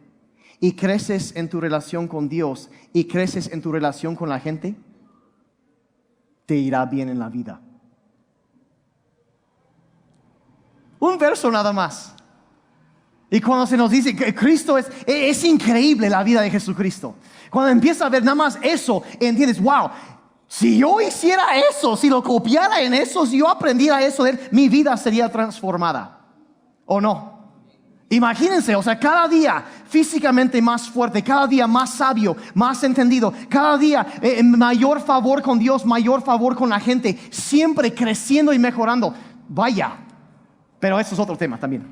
y creces en tu relación con Dios y creces en tu relación con la gente, te irá bien en la vida. Un verso nada más. Y cuando se nos dice que Cristo es increíble la vida de Jesucristo. Cuando empiezas a ver nada más eso, entiendes, wow, si yo hiciera eso, si lo copiara en eso, si yo aprendiera eso de él, mi vida sería transformada. ¿O no? Imagínense, o sea, cada día físicamente más fuerte, cada día más sabio, más entendido, cada día mayor favor con Dios, mayor favor con la gente, siempre creciendo y mejorando. Vaya, pero eso es otro tema también.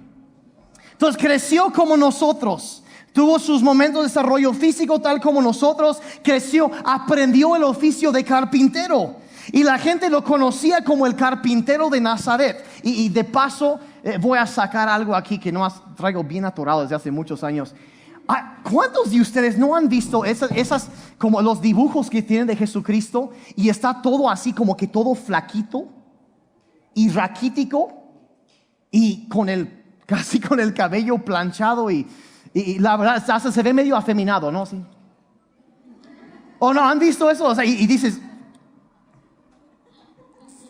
Entonces creció como nosotros, tuvo sus momentos de desarrollo físico tal como nosotros, creció, aprendió el oficio de carpintero y la gente lo conocía como el carpintero de Nazaret. Y de paso voy a sacar algo aquí que no traigo bien atorado desde hace muchos años. ¿Cuántos de ustedes no han visto esas como los dibujos que tienen de Jesucristo y está todo así como que todo flaquito y raquítico y casi con el cabello planchado y la verdad hasta se ve medio afeminado, ¿no? Sí. ¿O no han visto eso? O sea, y dices,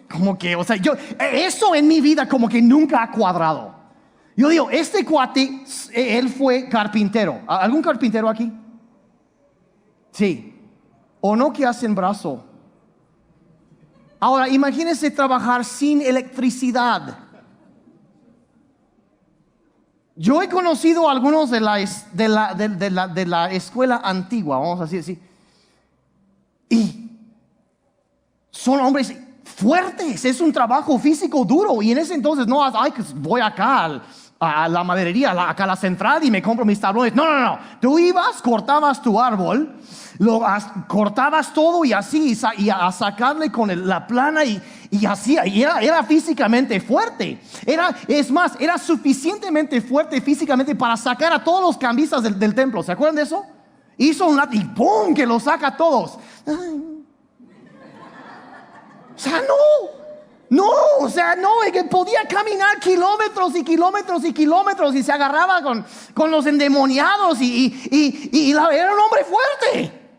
como que, o sea, eso en mi vida como que nunca ha cuadrado. Yo digo, este cuate, él fue carpintero. ¿Algún carpintero aquí? Sí. ¿O no que hacen brazo? Ahora, imagínense trabajar sin electricidad. Yo he conocido a algunos de la escuela antigua, vamos a decir así. Y son hombres fuertes, es un trabajo físico duro. Y en ese entonces no, voy acá a la maderería, acá a la central y me compro mis tablones. No. Tú ibas, cortabas tu árbol, cortabas todo y así, y a sacarle con la plana y así. Y era físicamente fuerte. Era suficientemente fuerte físicamente para sacar a todos los cambistas del templo. ¿Se acuerdan de eso? Hizo un látigo y ¡pum! Que los saca a todos. Ay. O sea, no, es que podía caminar kilómetros y kilómetros y kilómetros y se agarraba con los endemoniados y era un hombre fuerte.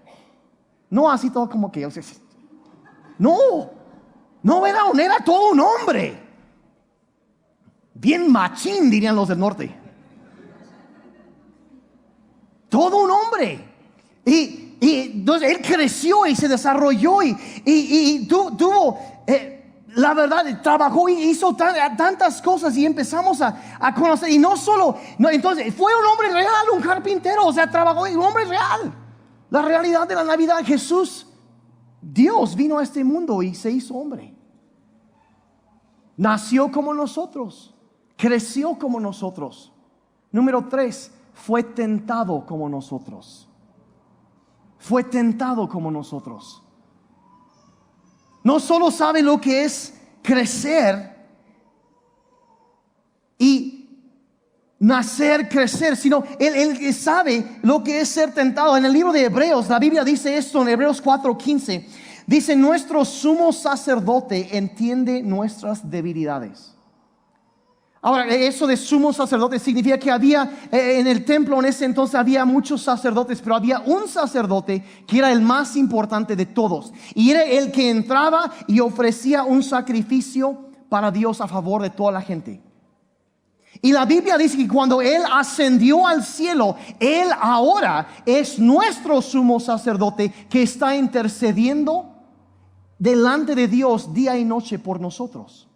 No así todo como que, o sea, no era todo un hombre. Bien machín, dirían los del norte. Todo un hombre. Y entonces él creció y se desarrolló y tuvo, la verdad, trabajó y hizo tantas cosas y empezamos a conocer. Y entonces fue un hombre real, un carpintero, o sea, trabajó y un hombre real. La realidad de la Navidad, Jesús, Dios vino a este mundo y se hizo hombre. Nació como nosotros, creció como nosotros. Número 3, fue tentado como nosotros. Fue tentado como nosotros. No solo sabe lo que es crecer y nacer, crecer, sino él sabe lo que es ser tentado. En el libro de Hebreos, la Biblia dice esto en Hebreos 4:15. Dice, nuestro sumo sacerdote entiende nuestras debilidades. Ahora, eso de sumo sacerdote significa que había en el templo en ese entonces había muchos sacerdotes, pero había un sacerdote que era el más importante de todos. Y era el que entraba y ofrecía un sacrificio para Dios a favor de toda la gente. Y la Biblia dice que cuando Él ascendió al cielo, Él ahora es nuestro sumo sacerdote que está intercediendo delante de Dios día y noche por nosotros.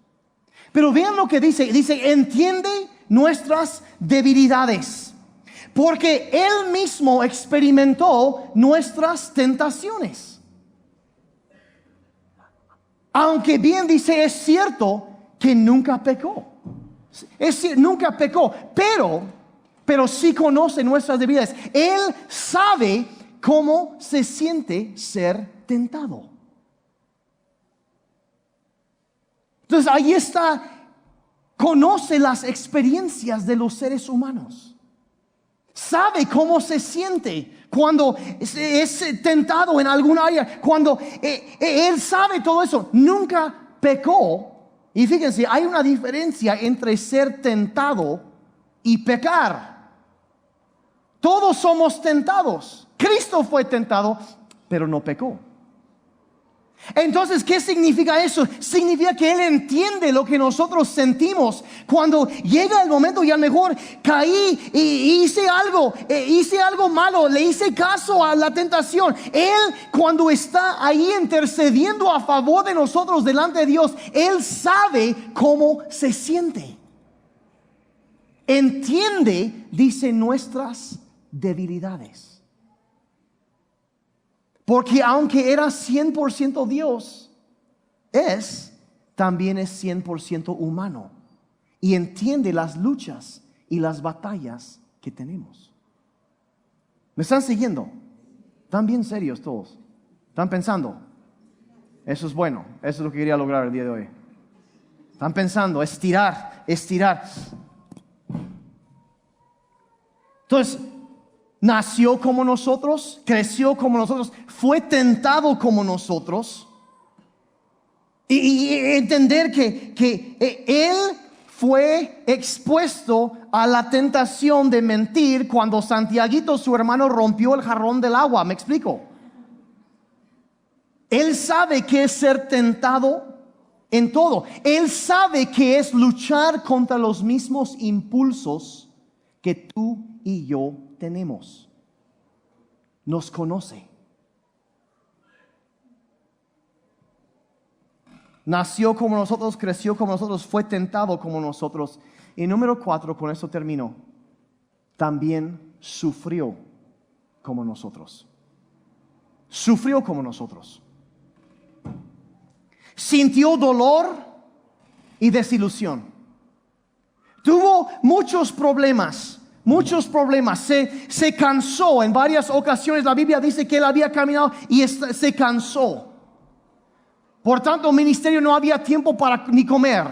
Pero vean lo que dice, entiende nuestras debilidades, porque Él mismo experimentó nuestras tentaciones. Aunque bien dice, es cierto que nunca pecó. Nunca pecó, pero sí conoce nuestras debilidades. Él sabe cómo se siente ser tentado. Entonces ahí está, conoce las experiencias de los seres humanos. Sabe cómo se siente cuando es tentado en algún área. Cuando Él sabe todo eso, nunca pecó. Y fíjense, hay una diferencia entre ser tentado y pecar. Todos somos tentados. Cristo fue tentado, pero no pecó. Entonces, ¿qué significa eso? Significa que Él entiende lo que nosotros sentimos cuando llega el momento y a lo mejor caí y hice algo malo, le hice caso a la tentación. Él, cuando está ahí intercediendo a favor de nosotros delante de Dios, Él sabe cómo se siente. Entiende, dice, nuestras debilidades. Porque aunque era 100% Dios, también es 100% humano. Y entiende las luchas y las batallas que tenemos. ¿Me están siguiendo? ¿Están bien serios todos? ¿Están pensando? Eso es bueno, eso es lo que quería lograr el día de hoy. Están pensando, estirar. Entonces, nació como nosotros, creció como nosotros, fue tentado como nosotros. Y entender que Él fue expuesto a la tentación de mentir cuando Santiaguito, su hermano, rompió el jarrón del agua. ¿Me explico? Él sabe que es ser tentado en todo. Él sabe que es luchar contra los mismos impulsos que tú y yo tenemos. Nos conoce. Nació como nosotros, creció como nosotros, fue tentado como nosotros. Y número 4, con esto termino. También sufrió como nosotros. Sufrió como nosotros. Sintió dolor y desilusión. Tuvo muchos problemas. Se cansó en varias ocasiones. La Biblia dice que él había caminado y se cansó. Por tanto, ministerio no había tiempo para ni comer.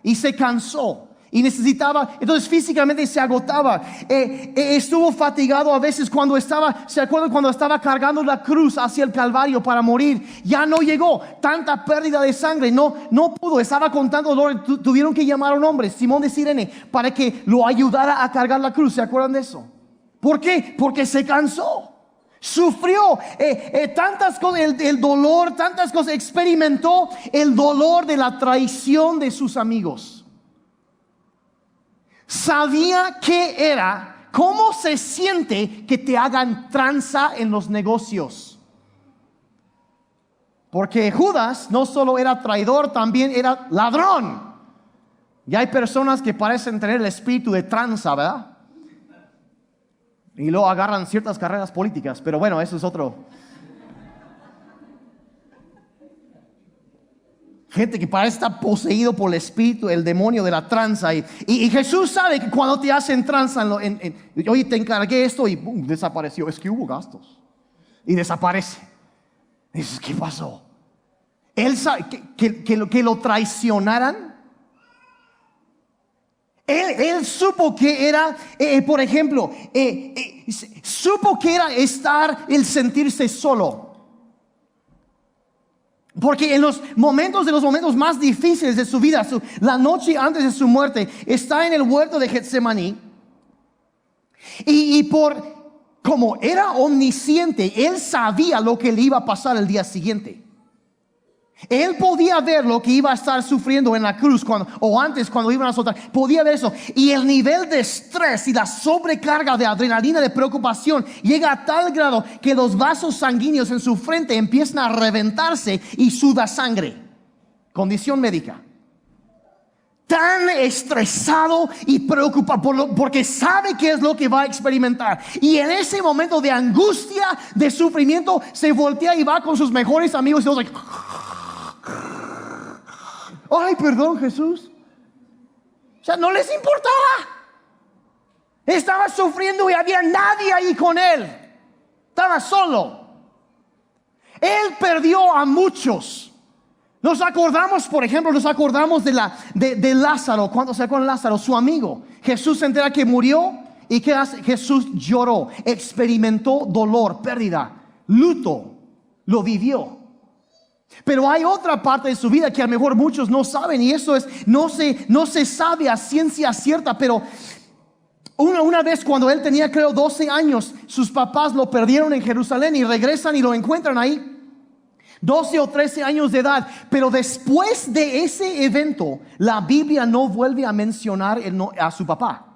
Y se cansó. Y necesitaba, entonces físicamente se agotaba. Estuvo fatigado a veces cuando estaba, ¿se acuerdan cuando estaba cargando la cruz hacia el Calvario para morir? Ya no llegó, tanta pérdida de sangre, no pudo, estaba con tanto dolor. Tuvieron que llamar a un hombre, Simón de Cirene, para que lo ayudara a cargar la cruz. ¿Se acuerdan de eso? ¿Por qué? Porque se cansó. Sufrió tantas cosas, el dolor, tantas cosas. Experimentó el dolor de la traición de sus amigos. Sabía qué era, cómo se siente que te hagan tranza en los negocios. Porque Judas no solo era traidor, también era ladrón. Y hay personas que parecen tener el espíritu de tranza, ¿verdad? Y luego agarran ciertas carreras políticas, pero bueno, eso es otro. Gente que parece estar poseído por el espíritu, el demonio de la tranza. Y Jesús sabe que cuando te hacen tranza, oye, te encargué esto y boom, desapareció. Es que hubo gastos. Y desaparece. Y dices, ¿qué pasó? Él sabe que lo traicionaran. Él supo que era, por ejemplo, supo que era el sentirse solo. Porque en los momentos más difíciles de su vida, la noche antes de su muerte, está en el huerto de Getsemaní. Y como era omnisciente, él sabía lo que le iba a pasar el día siguiente. Él podía ver lo que iba a estar sufriendo en la cruz o antes cuando iban a soltar. Podía ver eso. Y el nivel de estrés y la sobrecarga de adrenalina, de preocupación, llega a tal grado que los vasos sanguíneos en su frente empiezan a reventarse y suda sangre. Condición médica. Tan estresado y preocupado porque sabe qué es lo que va a experimentar. Y en ese momento de angustia, de sufrimiento, se voltea y va con sus mejores amigos y los ay, perdón, Jesús. O sea, no les importaba. Estaba sufriendo y había nadie ahí con él. Estaba solo. Él perdió a muchos. Nos acordamos, por ejemplo, de Lázaro. ¿Cuántos se acuerdan de Lázaro? Su amigo. Jesús se entera que murió. ¿Y qué hace? Jesús lloró. Experimentó dolor, pérdida, luto. Lo vivió. Pero hay otra parte de su vida que a lo mejor muchos no saben, y eso es, no se sabe a ciencia cierta, pero una vez cuando él tenía, creo, 12 años, sus papás lo perdieron en Jerusalén y regresan y lo encuentran ahí, 12 o 13 años de edad. Pero después de ese evento, la Biblia no vuelve a mencionar a su papá.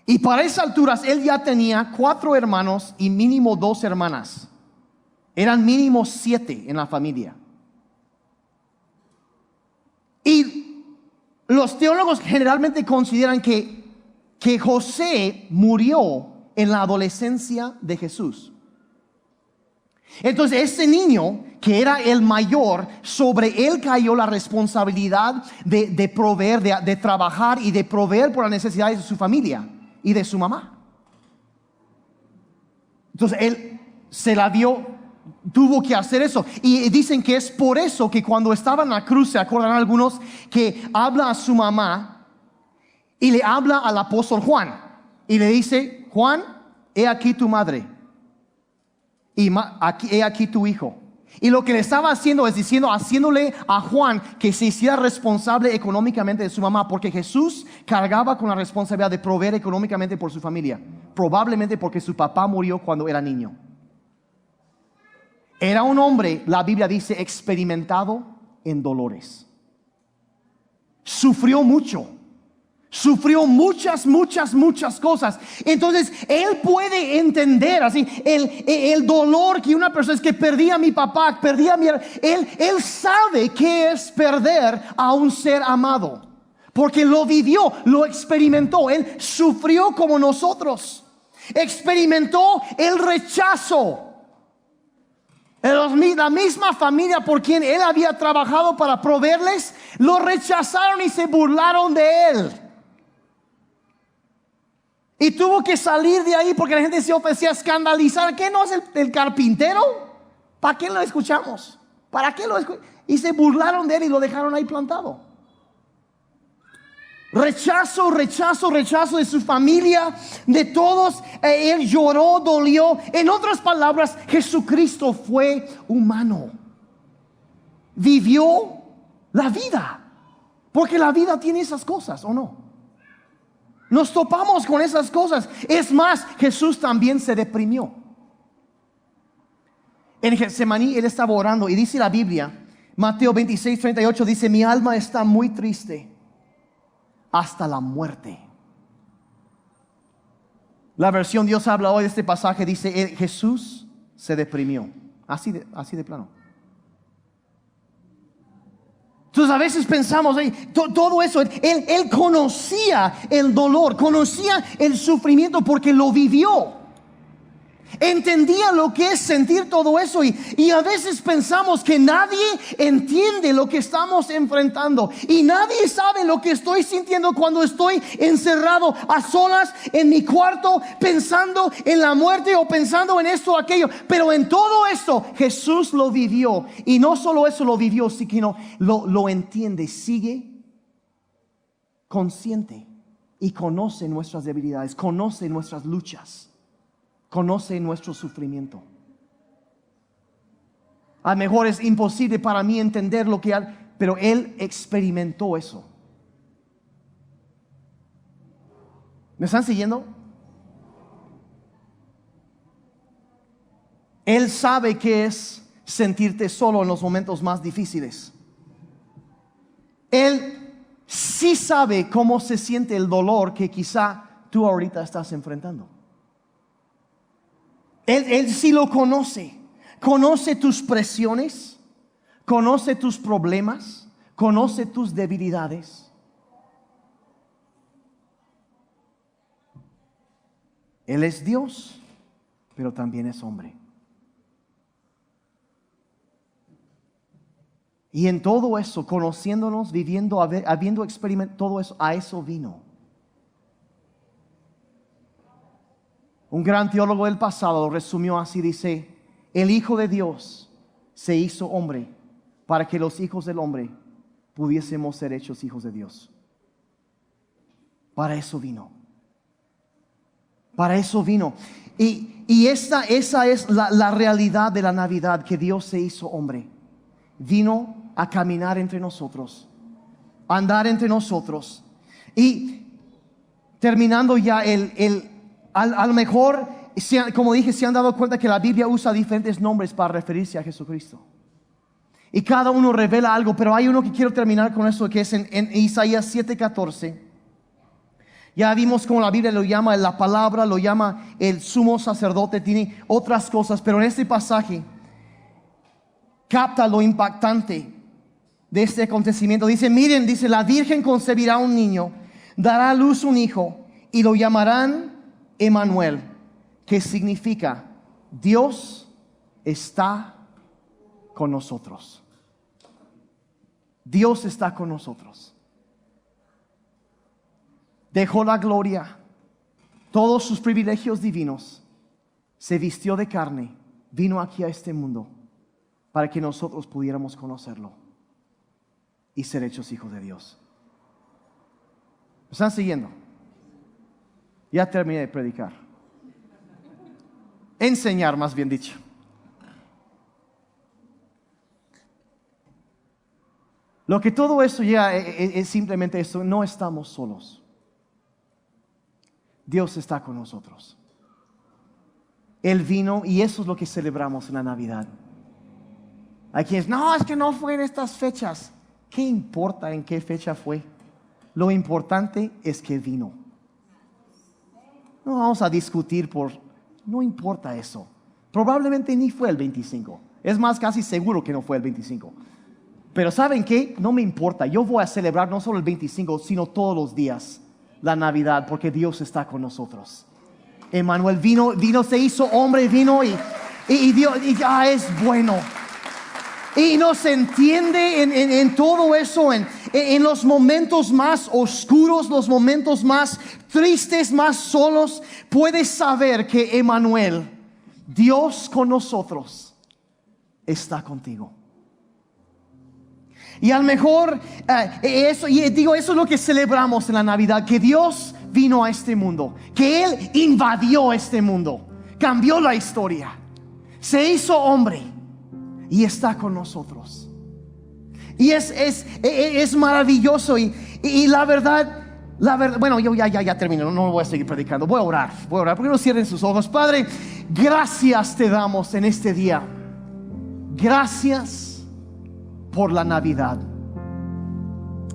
Y para esas alturas él ya tenía 4 hermanos y mínimo 2 hermanas. Eran mínimo 7 en la familia. Y los teólogos generalmente consideran que José murió en la adolescencia de Jesús. Entonces ese niño, que era el mayor, sobre él cayó la responsabilidad de proveer, de trabajar y de proveer por las necesidades de su familia y de su mamá. Entonces él se la vio, tuvo que hacer eso. Y dicen que es por eso que cuando estaba en la cruz, se acuerdan algunos, que habla a su mamá y le habla al apóstol Juan. y le dice: Juan, he aquí tu madre, y he aquí tu hijo. Y lo que le estaba haciendo es haciéndole a Juan que se hiciera responsable económicamente de su mamá, porque Jesús cargaba con la responsabilidad de proveer económicamente por su familia, probablemente porque su papá murió cuando era niño. Era un hombre, la Biblia dice, experimentado en dolores. Sufrió mucho. Sufrió muchas cosas. Entonces él puede entender así el dolor que una persona es que perdí a mi papá, perdí a mi... Él sabe qué es perder a un ser amado, porque lo vivió, lo experimentó. Él sufrió como nosotros. Experimentó el rechazo. La misma familia por quien él había trabajado para proveerles, lo rechazaron y se burlaron de él. Y tuvo que salir de ahí porque la gente se ofrecía a escandalizar. ¿Qué no es el carpintero? ¿Para qué lo escuchamos? ¿Para qué lo escuchamos? Y se burlaron de él y lo dejaron ahí plantado. Rechazo de su familia, de todos. Él lloró, dolió. En otras palabras, Jesucristo fue humano. Vivió la vida. Porque la vida tiene esas cosas, ¿o no? Nos topamos con esas cosas. Es más, Jesús también se deprimió. En Getsemaní él estaba orando y dice la Biblia, Mateo 26:38, dice: mi alma está muy triste hasta la muerte. La versión Dios habla hoy de este pasaje dice: Jesús se deprimió. Así de plano. Entonces a veces pensamos, todo eso, él conocía el dolor, conocía el sufrimiento porque lo vivió. Entendía lo que es sentir todo eso y a veces pensamos que nadie entiende lo que estamos enfrentando y nadie sabe lo que estoy sintiendo cuando estoy encerrado a solas en mi cuarto pensando en la muerte o pensando en esto o aquello. Pero en todo esto Jesús lo vivió, y no solo eso lo vivió, sino lo entiende, sigue consciente y conoce nuestras debilidades, conoce nuestras luchas, conoce nuestro sufrimiento. A lo mejor es imposible para mí entender lo que pero él experimentó eso. ¿Me están siguiendo? Él sabe qué es sentirte solo en los momentos más difíciles. Él sí sabe cómo se siente el dolor que quizá tú ahorita estás enfrentando. Él sí lo conoce. Conoce tus presiones, conoce tus problemas, conoce tus debilidades. Él es Dios, pero también es hombre. Y en todo eso, conociéndonos, viviendo, habiendo experimentado todo eso, a eso vino. Un gran teólogo del pasado lo resumió así, dice: el Hijo de Dios se hizo hombre para que los hijos del hombre pudiésemos ser hechos hijos de Dios. Para eso vino. Para eso vino. Y esa es la realidad de la Navidad, que Dios se hizo hombre. Vino a caminar entre nosotros, a andar entre nosotros. Y terminando ya a lo mejor, como dije, se han dado cuenta que la Biblia usa diferentes nombres para referirse a Jesucristo. Y cada uno revela algo, pero hay uno que quiero terminar con eso, que es en Isaías 7:14. Ya vimos cómo la Biblia lo llama la palabra, lo llama el sumo sacerdote, tiene otras cosas, pero en este pasaje capta lo impactante de este acontecimiento. Dice: miren, dice, la Virgen concebirá un niño, dará a luz un hijo y lo llamarán Emmanuel, que significa Dios está con nosotros. Dios está con nosotros. Dejó la gloria, todos sus privilegios divinos, se vistió de carne, vino aquí a este mundo para que nosotros pudiéramos conocerlo y ser hechos hijos de Dios. ¿Me están siguiendo? Ya terminé de predicar. Enseñar, más bien dicho. Lo que todo esto llega es simplemente esto: no estamos solos. Dios está con nosotros. Él vino y eso es lo que celebramos en la Navidad. Hay quienes, no, es que no fue en estas fechas. ¿Qué importa en qué fecha fue? Lo importante es que vino. No vamos a discutir no importa eso. Probablemente ni fue el 25. Es más, casi seguro que no fue el 25. Pero ¿saben qué? No me importa. Yo voy a celebrar no solo el 25, sino todos los días la Navidad, porque Dios está con nosotros. Emmanuel vino, se hizo hombre, vino y Dios es bueno. Y nos entiende en todo eso, en los momentos más oscuros, los momentos más tristes, más solos. Puedes saber que Emmanuel, Dios con nosotros, está contigo. Y a lo mejor eso es lo que celebramos en la Navidad, que Dios vino a este mundo, que Él invadió este mundo, cambió la historia, se hizo hombre y está con nosotros. Y es maravilloso. Y la verdad, bueno, yo ya termino, no voy a seguir predicando. Voy a orar, porque no cierren sus ojos. Padre, gracias te damos en este día. Gracias por la Navidad.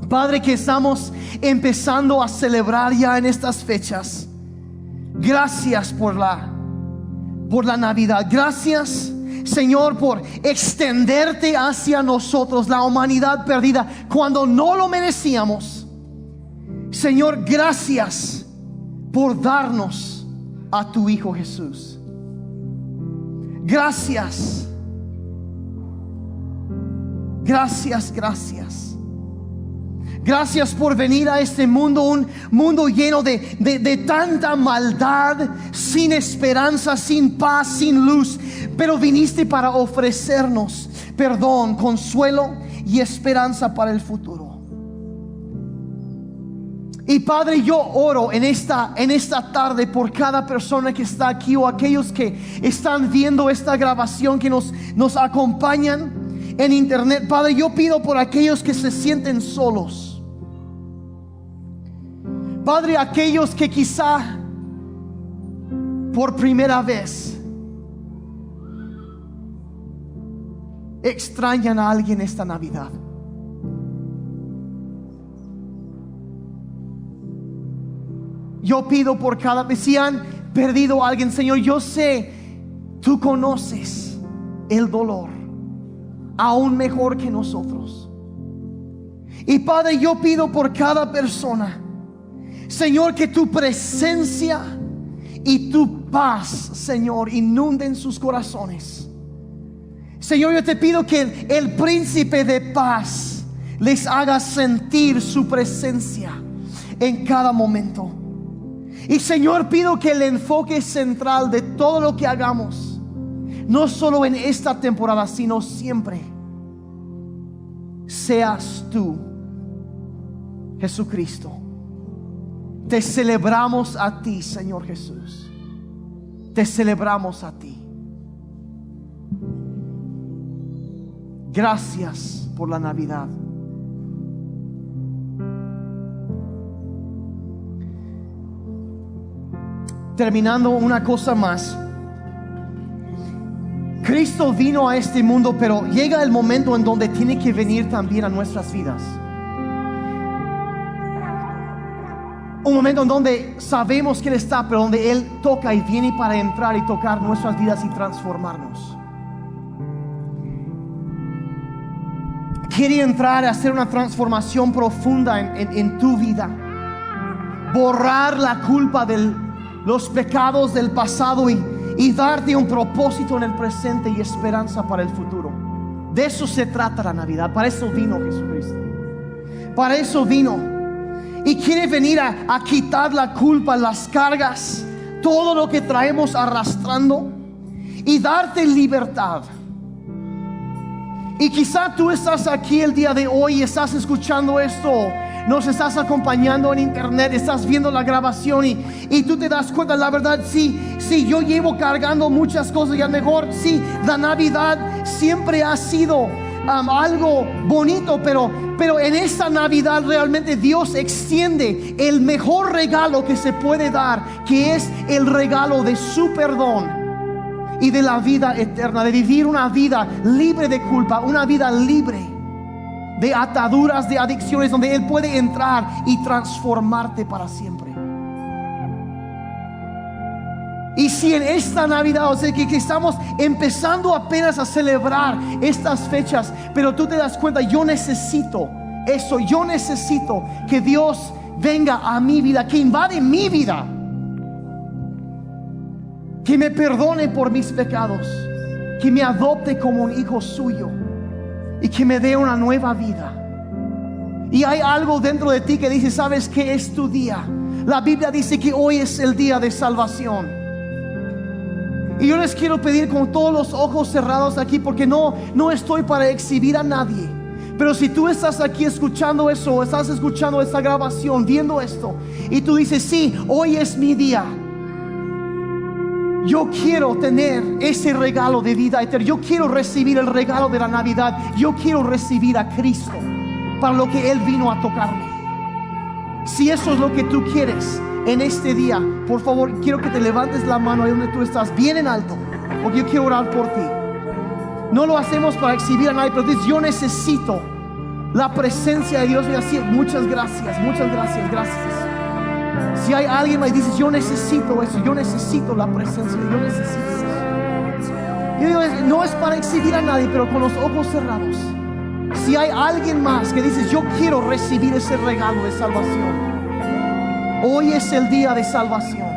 Padre, que estamos empezando a celebrar ya en estas fechas. Gracias por la Navidad. Gracias, Señor, por extenderte hacia nosotros, la humanidad perdida, cuando no lo merecíamos. Señor, gracias por darnos a tu Hijo Jesús. Gracias. Gracias por venir a este mundo, un mundo lleno de tanta maldad, sin esperanza, sin paz, sin luz. Pero viniste para ofrecernos perdón, consuelo y esperanza para el futuro. Y Padre, yo oro en esta tarde por cada persona que está aquí, o aquellos que están viendo esta grabación, que nos acompañan en internet. Padre, yo pido por aquellos que se sienten solos. Padre, aquellos que quizá por primera vez extrañan a alguien esta Navidad. Yo pido por cada vez, si han perdido a alguien, Señor, yo sé, tú conoces el dolor aún mejor que nosotros. Y Padre, yo pido por cada persona, Señor, que tu presencia y tu paz, Señor, inunden sus corazones. Señor, yo te pido que el príncipe de paz les haga sentir su presencia en cada momento. Y Señor, pido que el enfoque central de todo lo que hagamos, no solo en esta temporada, sino siempre, seas tú, Jesucristo. Te celebramos a ti, Señor Jesús. Te celebramos a ti. Gracias por la Navidad. Terminando, una cosa más. Cristo vino a este mundo, pero llega el momento en donde tiene que venir también a nuestras vidas. Un momento en donde sabemos que Él está, pero donde Él toca y viene para entrar y tocar nuestras vidas y transformarnos. Quiere entrar a hacer una transformación profunda en tu vida. Borrar la culpa de los pecados del pasado y darte un propósito en el presente y esperanza para el futuro. De eso se trata la Navidad. Para eso vino Jesucristo. Para eso vino. Y quiere venir a quitar la culpa, las cargas, todo lo que traemos arrastrando, y darte libertad. Y quizá tú estás aquí el día de hoy y estás escuchando esto nos estás acompañando en internet, estás viendo la grabación y tú te das cuenta, la verdad, sí, yo llevo cargando muchas cosas y a lo mejor, sí, la Navidad siempre ha sido algo bonito, pero en esta Navidad realmente Dios extiende el mejor regalo que se puede dar, que es el regalo de su perdón y de la vida eterna, de vivir una vida libre de culpa, una vida libre de ataduras, de adicciones, donde Él puede entrar y transformarte para siempre. Y si en esta Navidad, o sea, que estamos empezando apenas a celebrar estas fechas, pero tú te das cuenta, yo necesito eso, yo necesito que Dios venga a mi vida, que invade mi vida, que me perdone por mis pecados, que me adopte como un hijo suyo y que me dé una nueva vida. Y hay algo dentro de ti que dice, ¿sabes qué? Es tu día. La Biblia dice que hoy es el día de salvación. Y yo les quiero pedir con todos los ojos cerrados aquí, porque no estoy para exhibir a nadie, pero si tú estás aquí escuchando eso, o estás escuchando esta grabación, viendo esto, y tú dices, sí, hoy es mi día, yo quiero tener ese regalo de vida eterna, yo quiero recibir el regalo de la Navidad, yo quiero recibir a Cristo para lo que Él vino a tocarme. Si eso es lo que tú quieres en este día, por favor, quiero que te levantes la mano ahí donde tú estás, bien en alto, porque yo quiero orar por ti. No lo hacemos para exhibir a nadie, pero dices, yo necesito la presencia de Dios. Y así, muchas gracias, gracias. Si hay alguien más y dices, yo necesito eso, yo necesito la presencia, yo necesito eso. Yo digo, no es para exhibir a nadie, pero con los ojos cerrados. Si hay alguien más que dices, yo quiero recibir ese regalo de salvación, hoy es el día de salvación.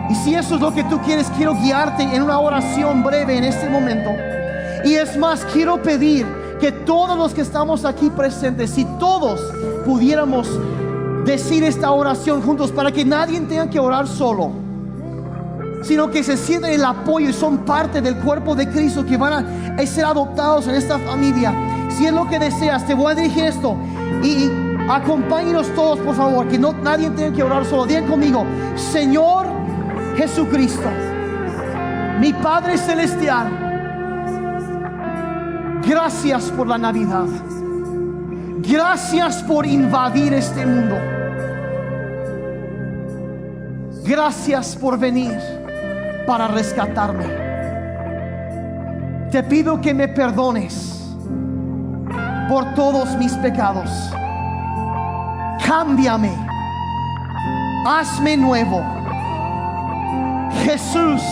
Y si eso es lo que tú quieres, quiero guiarte en una oración breve en este momento. Y es más, quiero pedir que todos los que estamos aquí presentes, si todos pudiéramos decir esta oración juntos, para que nadie tenga que orar solo, sino que se sientan el apoyo y son parte del cuerpo de Cristo, que van a ser adoptados en esta familia. Si es lo que deseas, te voy a dirigir esto y acompáñenos todos, por favor, que nadie tenga que orar solo. Digan conmigo: Señor Jesucristo, mi Padre Celestial, gracias por la Navidad. Gracias por invadir este mundo. Gracias por venir para rescatarme. Te pido que me perdones por todos mis pecados. Cámbiame, hazme nuevo. Jesús,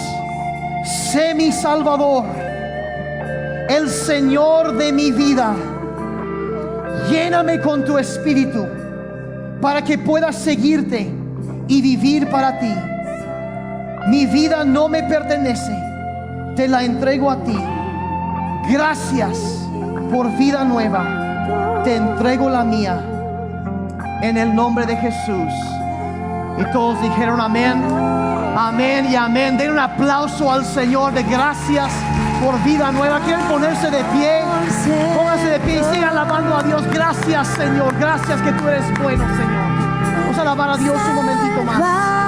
sé mi Salvador, el Señor de mi vida. Lléname con tu Espíritu para que pueda seguirte y vivir para ti. Mi vida no me pertenece, te la entrego a ti. Gracias por vida nueva, te entrego la mía, en el nombre de Jesús. Y todos dijeron amén, amén y amén. Den un aplauso al Señor de gracias por vida nueva. ¿Quieren ponerse de pie? Pónganse de pie y sigan alabando a Dios. Gracias, Señor, gracias que tú eres bueno, Señor. Vamos a alabar a Dios un momentito más.